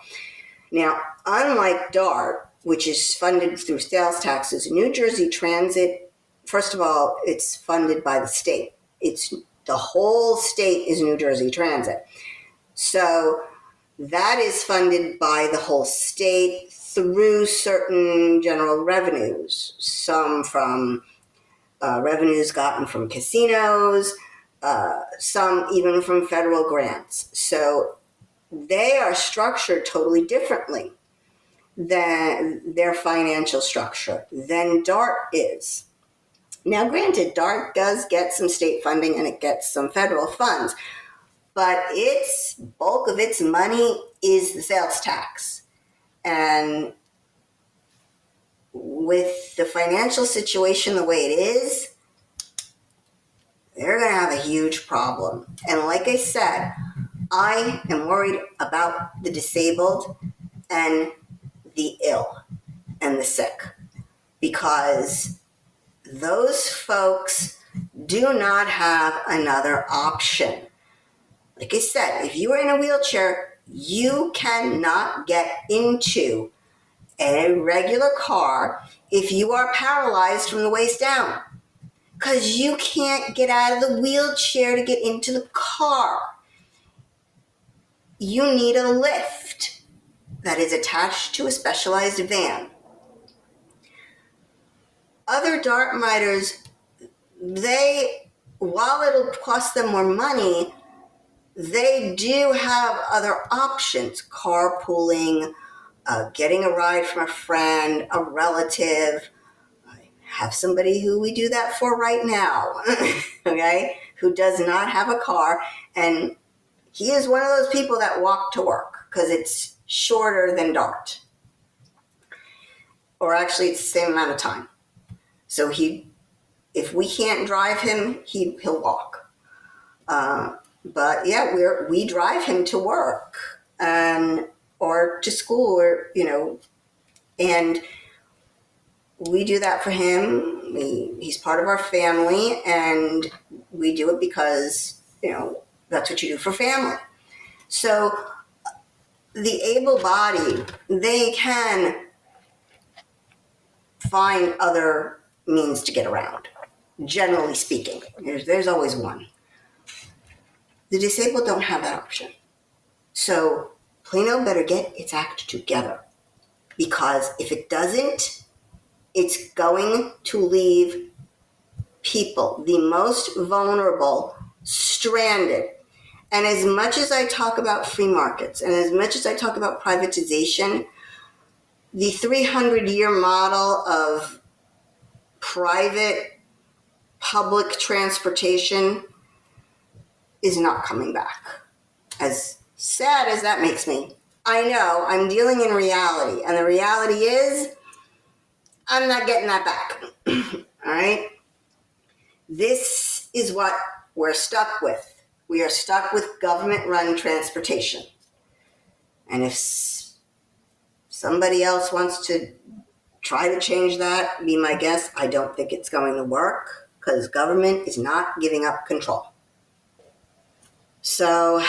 Now, unlike DART, which is funded through sales taxes, New Jersey Transit, first of all, it's funded by the state. The whole state is New Jersey Transit. So that is funded by the whole state through certain general revenues, some from revenues gotten from casinos, some even from federal grants. So they are structured totally differently than their financial structure than DART is. Now, granted, DART does get some state funding and it gets some federal funds, but its bulk of its money is the sales tax. And with the financial situation the way it is, they're going to have a huge problem. And like I said, I am worried about the disabled and the ill and the sick, because those folks do not have another option. Like I said, if you are in a wheelchair, you cannot get into a regular car if you are paralyzed from the waist down, because you can't get out of the wheelchair to get into the car. You need a lift that is attached to a specialized van. Other Dartmiders, while it'll cost them more money, they do have other options: carpooling, getting a ride from a friend, a relative. I have somebody who we do that for right now, okay, who does not have a car, and he is one of those people that walk to work because it's shorter than DART. Or actually, it's the same amount of time. So if we can't drive him, he'll walk. But yeah, we drive him to work or to school, and we do that for him. He's part of our family, and we do it because that's what you do for family. So the able-bodied, they can find other means to get around. Generally speaking, there's always one. The disabled don't have that option. So Plano better get its act together, because if it doesn't, it's going to leave people, the most vulnerable, stranded. And as much as I talk about free markets and as much as I talk about privatization, the 300-year model of private public transportation is not coming back. As sad as that makes me, I know I'm dealing in reality, and the reality is I'm not getting that back. All right? This is what we're stuck with. We are stuck with government-run transportation. And if somebody else wants to try to change that, be my guest, I don't think it's going to work because government is not giving up control. So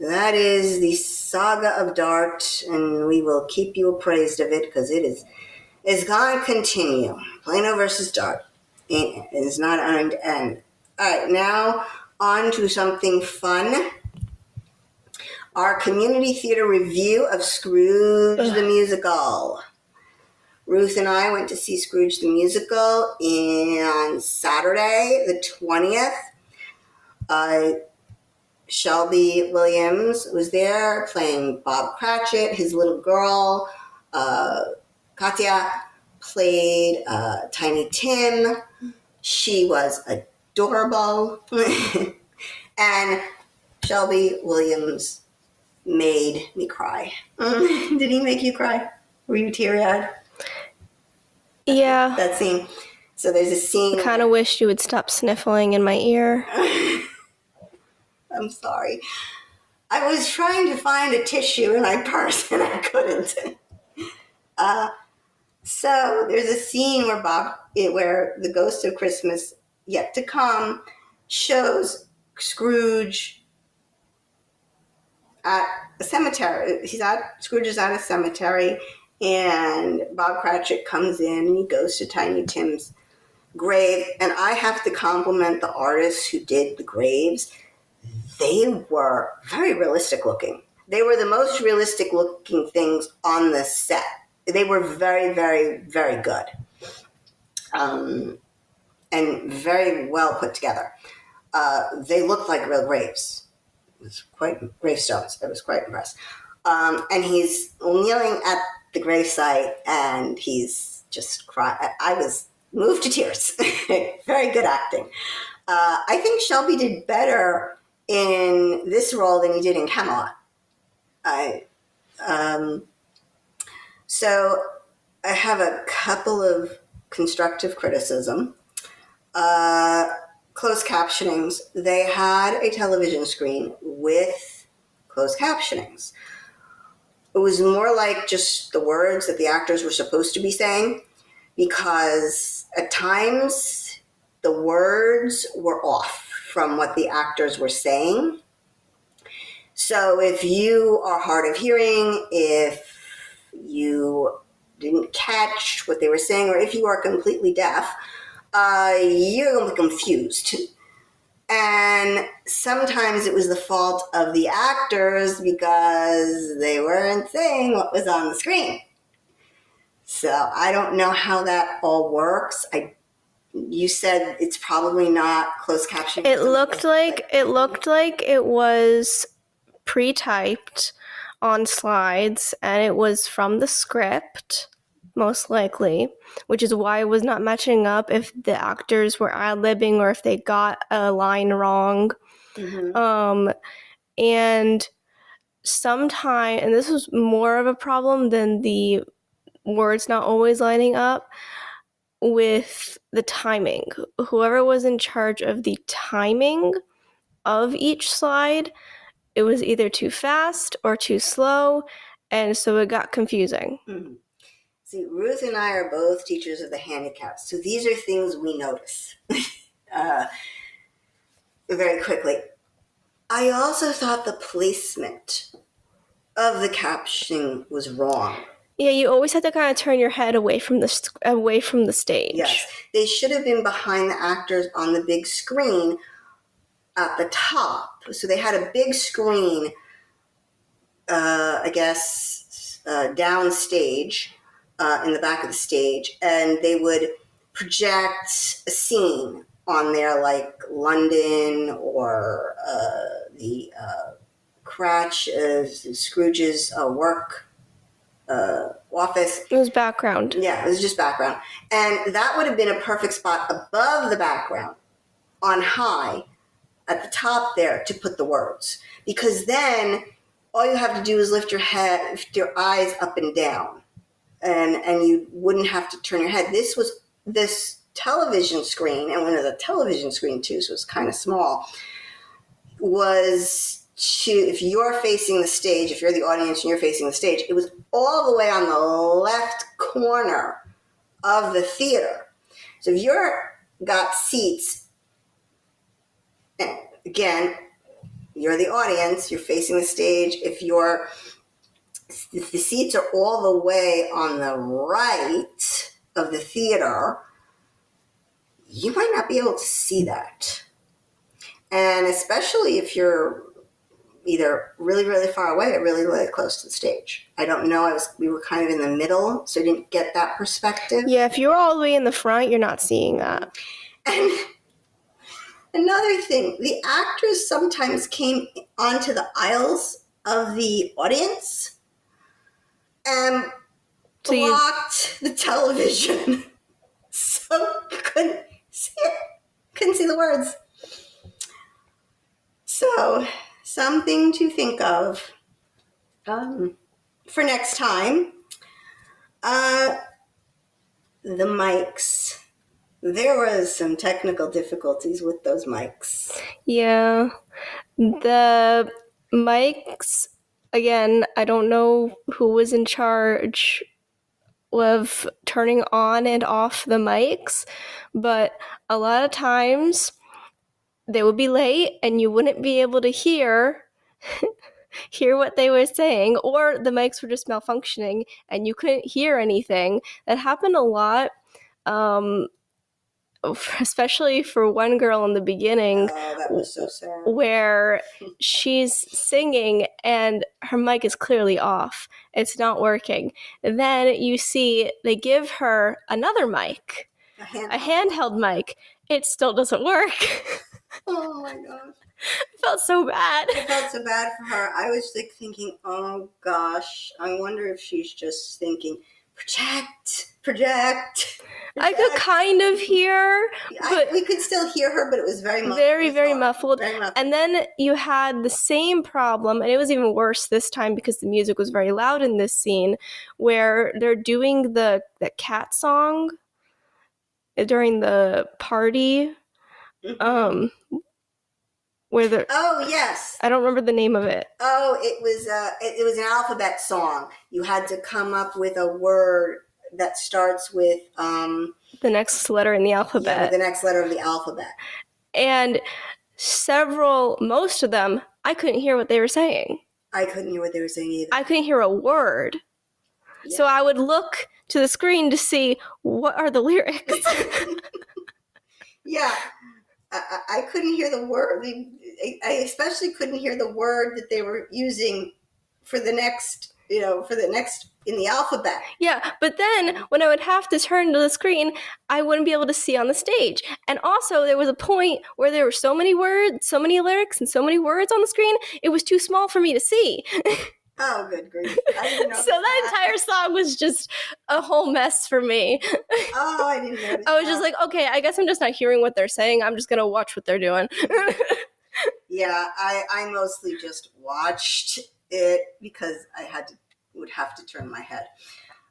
that is the saga of DART, and we will keep you appraised of it because it's going to continue. Plano versus DART. It is not going to end. All right, now on to something fun. Our community theater review of Scrooge the Musical. Ruth and I went to see Scrooge the Musical on Saturday, the 20th. Shelby Williams was there playing Bob Cratchit. His little girl, Katya, played Tiny Tim. She was adorable. And Shelby Williams made me cry. Did he make you cry? Were you teary-eyed? Yeah. That scene. So there's a scene. I kind of wished you would stop sniffling in my ear. I'm sorry. I was trying to find a tissue in my purse and I couldn't. So there's a scene where the Ghost of Christmas Yet to Come shows Scrooge at a cemetery. Scrooge is at a cemetery, and Bob Cratchit comes in and he goes to Tiny Tim's grave. And I have to compliment the artists who did the graves. They were very realistic looking. They were the most realistic looking things on the set. They were very, very, very good. And very well put together. They looked like real graves. It was quite gravestones. I was quite impressed. And he's kneeling at the gravesite and he's just crying. I was moved to tears. Very good acting. I think Shelby did better in this role than he did in Camelot. So I have a couple of constructive criticism. Closed captionings. They had a television screen with closed captionings. It was more like just the words that the actors were supposed to be saying, because at times the words were off from what the actors were saying. So if you are hard of hearing, if you didn't catch what they were saying, or if you are completely deaf, you're going to be confused. And sometimes it was the fault of the actors because they weren't saying what was on the screen. So I don't know how that all works. You said it's probably not closed captioning. It looked like it was pre-typed on slides, and it was from the script, most likely, which is why it was not matching up if the actors were ad-libbing or if they got a line wrong. Mm-hmm. And sometimes, and this was more of a problem than the words not always lining up, with the timing. Whoever was in charge of the timing of each slide, it was either too fast or too slow, and so it got confusing. Mm-hmm. See, Ruth and I are both teachers of the handicapped, so these are things we notice very quickly. I also thought the placement of the captioning was wrong. Yeah, you always had to kind of turn your head away from the stage. Yes, they should have been behind the actors on the big screen at the top. So they had a big screen, downstage, in the back of the stage, and they would project a scene on there, like London or the Scrooge's work office. It was background. Yeah, it was just background. And that would have been a perfect spot above the background, on high, at the top there, to put the words. Because then all you have to do is lift your eyes up and down. And you wouldn't have to turn your head. This television screen, and when it was a television screen too, so it was kind of small, was if you're facing the stage, if you're the audience and you're facing the stage, it was all the way on the left corner of the theater. So if you're got seats, and again, you're the audience, you're facing the stage. If the seats are all the way on the right of the theater, you might not be able to see that. And especially if you're either really, really far away or really, really close to the stage. I don't know. We were kind of in the middle, so I didn't get that perspective. Yeah, if you're all the way in the front, you're not seeing that. And another thing, the actors sometimes came onto the aisles of the audience and blocked the television. So you couldn't see it. Couldn't see the words. So, something to think of for next time. The mics. There was some technical difficulties with those mics. Yeah. The mics, again, I don't know who was in charge of turning on and off the mics, but a lot of times they would be late and you wouldn't be able to hear what they were saying, or the mics were just malfunctioning and you couldn't hear anything. That happened a lot, especially for one girl in the beginning. Oh, that was so sad. Where she's singing and her mic is clearly off. It's not working. And then you see they give her another mic, a handheld mic. It still doesn't work. Oh my gosh. I felt so bad. I felt so bad for her. I was like thinking, oh gosh, I wonder if she's just thinking, project. I could kind of hear, but we could still hear her, but it was very muffled. Very muffled. And then you had the same problem, and it was even worse this time because the music was very loud in this scene, where they're doing the cat song during the party. Mm-hmm. Where oh yes, I don't remember the name of it. Oh, it was an alphabet song. You had to come up with a word that starts with the next letter in the alphabet. Yeah, the next letter of the alphabet. And most of them, I couldn't hear what they were saying. I couldn't hear what they were saying either. I couldn't hear a word. Yeah. So I would look to the screen to see what are the lyrics. Yeah. I couldn't hear the word. I especially couldn't hear the word that they were using for the next in the alphabet. Yeah, but then when I would have to turn to the screen, I wouldn't be able to see on the stage. And also there was a point where there were so many words, so many lyrics, and so many words on the screen, it was too small for me to see. Oh, good grief. I didn't know so that entire song was just a whole mess for me. Oh, I didn't know. I was just like, okay, I guess I'm just not hearing what they're saying. I'm just going to watch what they're doing. Yeah, I mostly just watched it because I would have to turn my head.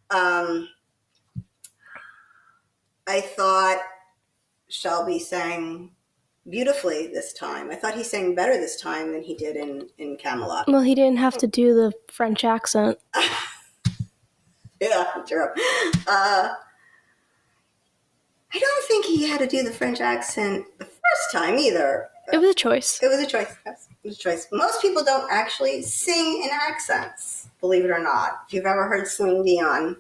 I thought Shelby sang beautifully this time. I thought he sang better this time than he did in Camelot. Well, he didn't have to do the French accent. Yeah, true. I don't think he had to do the French accent the first time either. It was a choice. It was a choice. Yes, it was a choice. Most people don't actually sing in accents, believe it or not. If you've ever heard Celine Dion,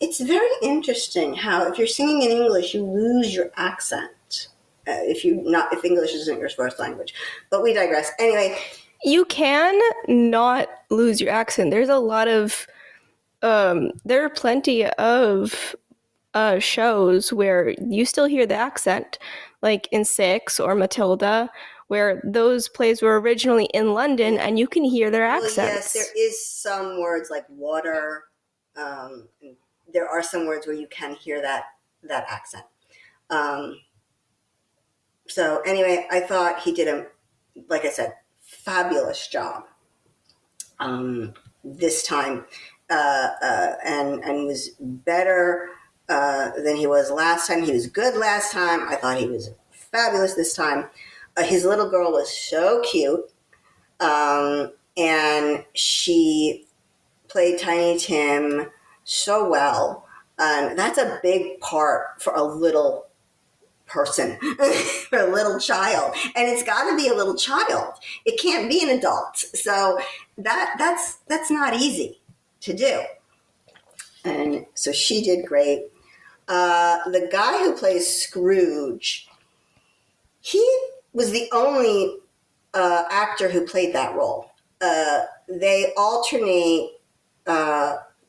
it's very interesting how if you're singing in English, you lose your accent. If English isn't your first language. But we digress. Anyway. You can not lose your accent. There's a lot of, there are plenty of shows where you still hear the accent, like in Six or Matilda, where those plays were originally in London and you can hear their accents. Well, yes, there is some words like water. There are some words where you can hear that accent. So anyway, I thought he did like I said, fabulous job this time, and was better than he was last time. He was good last time. I thought he was fabulous this time. His little girl was so cute. And she played Tiny Tim so well. That's a big part for a little person, for a little child. And it's got to be a little child. It can't be an adult. So that's not easy to do. And so she did great. The guy who plays Scrooge, he was the only actor who played that role. They alternate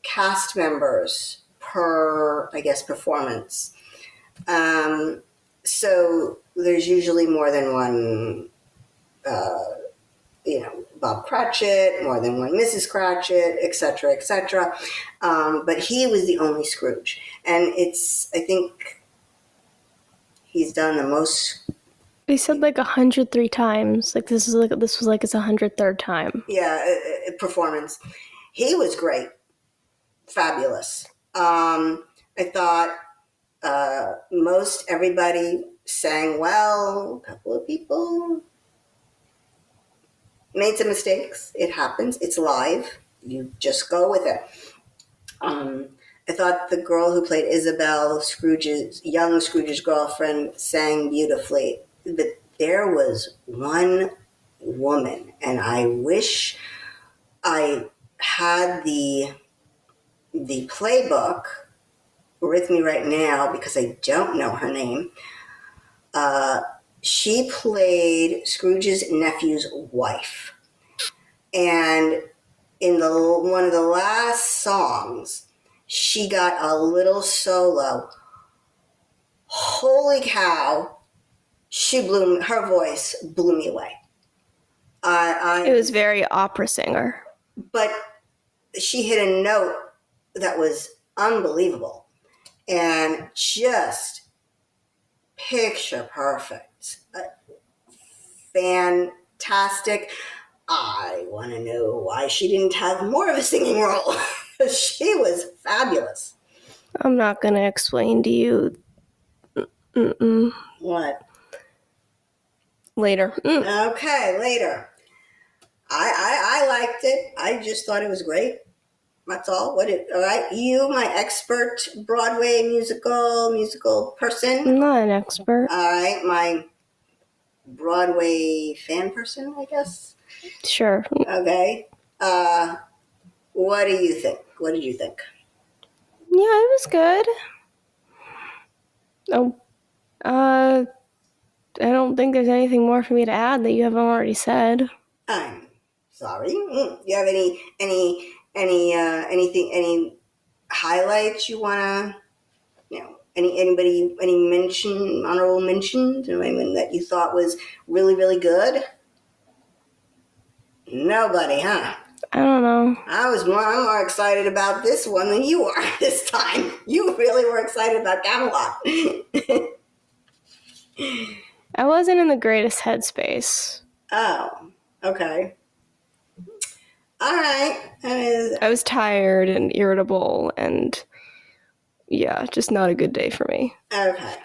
cast members per, I guess, performance. So there's usually more than one, Bob Cratchit, more than one Mrs. Cratchit, etc., etc. But he was the only Scrooge, and I think he's done the most. They said like 103 times. Like this was like his 103rd time. Yeah, performance. He was great, fabulous. I thought most everybody sang well. A couple of people made some mistakes. It happens. It's live. You just go with it. I thought the girl who played Isabel, young Scrooge's girlfriend, sang beautifully. But there was one woman, and I wish I had the playbook with me right now because I don't know her name. She played Scrooge's nephew's wife. And in one of the last songs, she got a little solo. Holy cow. Her voice blew me away. It was very opera singer. But she hit a note that was unbelievable and just picture perfect. Fantastic. I want to know why she didn't have more of a singing role. She was fabulous. I'm not going to explain to you. What? Later. Okay, later. I liked it. I just thought it was great. That's all. All right, you, my expert Broadway musical person. I'm not an expert. All right, my Broadway fan person, I guess. Sure. Okay. What do you think? What did you think? Yeah, it was good. Oh, I don't think there's anything more for me to add that you haven't already said. I'm sorry. Do you have any highlights you wanna, any honorable mentions, anyone that you thought was really, really good? Nobody, huh? I don't know. I'm more excited about this one than you are this time. You really were excited about Camelot. I wasn't in the greatest headspace. Oh, okay. All right. I was tired and irritable and, yeah, just not a good day for me. Okay.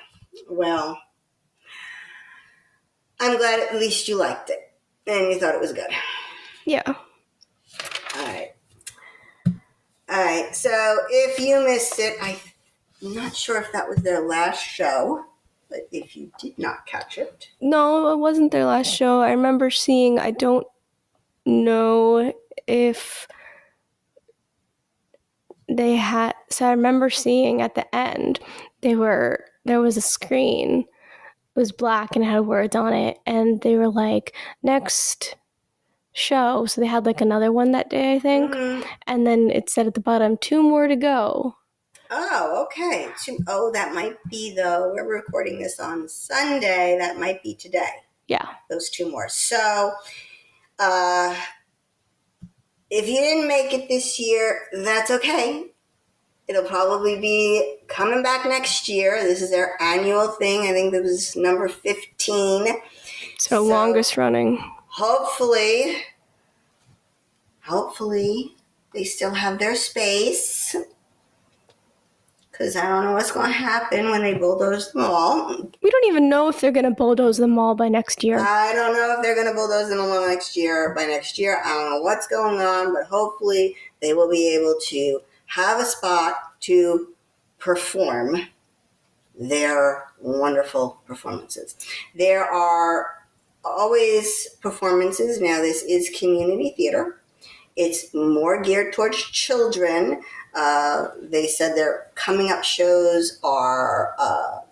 Well, I'm glad at least you liked it and you thought it was good. Yeah. All right. So if you missed it, I'm not sure if that was their last show, but if you did not catch it. No, it wasn't their last show. I remember seeing, I don't know if they had, so I remember seeing at the end, there was a screen. It was black and it had words on it, and they were like, next show. So they had like another one that day, I think. Mm-hmm. And then it said at the bottom, 2 more to go. Oh, okay. That might be we're recording this on Sunday. That might be today. Yeah. Those 2 more. So, if you didn't make it this year, that's okay. It'll probably be coming back next year. This is their annual thing. I think it was number 15. So longest running. Hopefully, they still have their space. because I don't know what's going to happen when they bulldoze them all. We don't even know if they're going to bulldoze them all by next year. I don't know if they're going to bulldoze them all next year. By next year, I don't know what's going on, but hopefully they will be able to have a spot to perform their wonderful performances. There are always performances. Now, this is community theater. It's more geared towards children. They said their coming up shows are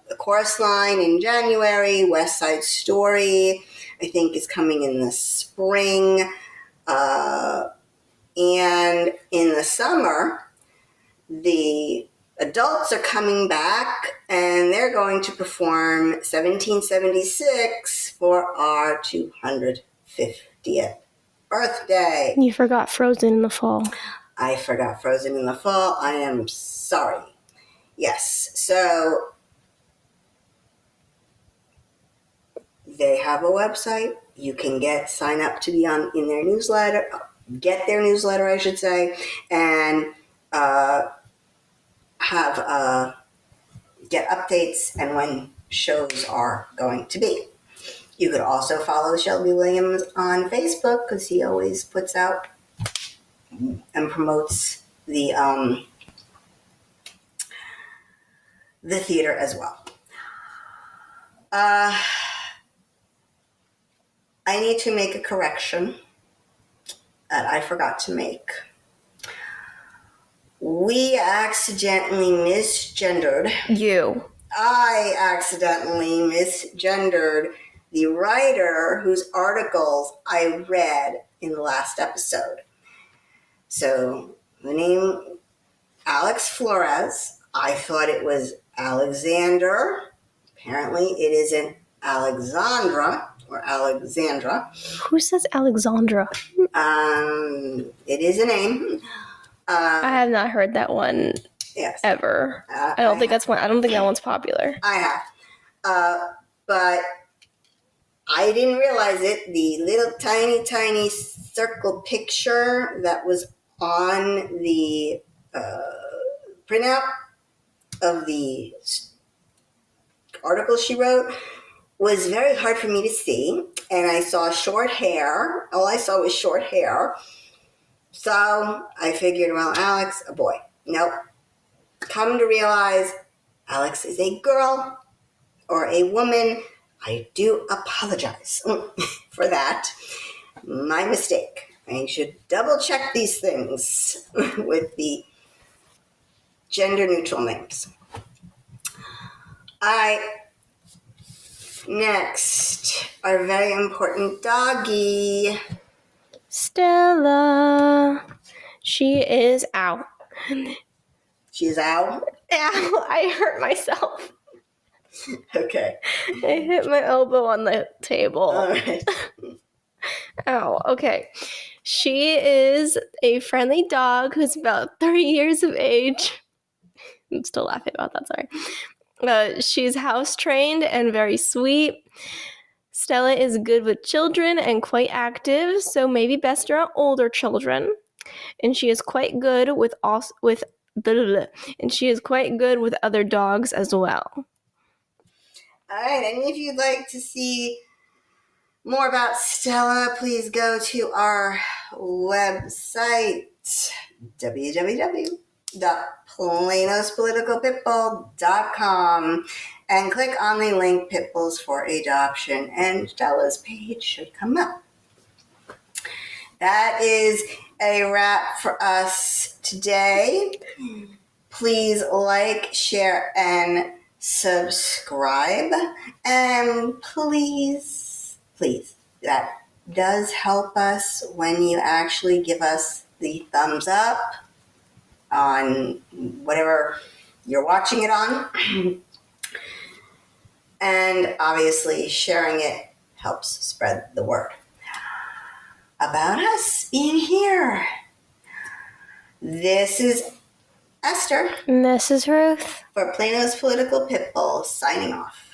The Chorus Line in January, West Side Story, I think, is coming in the spring. And in the summer, the adults are coming back, and they're going to perform 1776 for our 250th birthday. You forgot Frozen in the fall. I forgot Frozen in the fall. I am sorry. Yes, so they have a website. You can sign up to be in their newsletter, get their newsletter, I should say, and get updates and when shows are going to be. You could also follow Shelby Williams on Facebook because he always puts out and promotes the theater as well. I need to make a correction that I forgot to make. We accidentally misgendered. I accidentally misgendered the writer whose articles I read in the last episode. So the name Alex Flores, I thought it was Alexander. Apparently it isn't Alexandra or Alexandra. Who says Alexandra? It is a name. I have not heard that one ever. I don't think that one's popular. I have. But I didn't realize it. The little tiny circle picture that was on the printout of the article she wrote was very hard for me to see. And I saw short hair. All I saw was short hair. So I figured, well, Alex, a boy. Nope. Come to realize Alex is a girl or a woman. I do apologize for that. My mistake. I should double check these things with the gender neutral names. All right. Next, our very important doggy. Stella. She is out. She's out? Ow, I hurt myself. Okay. I hit my elbow on the table. All right. Ow, okay. She is a friendly dog who's about 3 years of age. I'm still laughing about that, sorry. She's house trained and very sweet. Stella is good with children and quite active, so maybe best around older children. And she is quite good with other dogs as well. All right, and if you'd like to see more about Stella, please go to our website, www.planospoliticalpitbull.com, and click on the link Pitbulls for Adoption, and Stella's page should come up. That is a wrap for us today. Please like, share, and subscribe. And please, that does help us when you actually give us the thumbs up on whatever you're watching it on. And obviously sharing it helps spread the word about us being here. This is Esther. And this is Ruth. For Plano's Political Pitbull, signing off.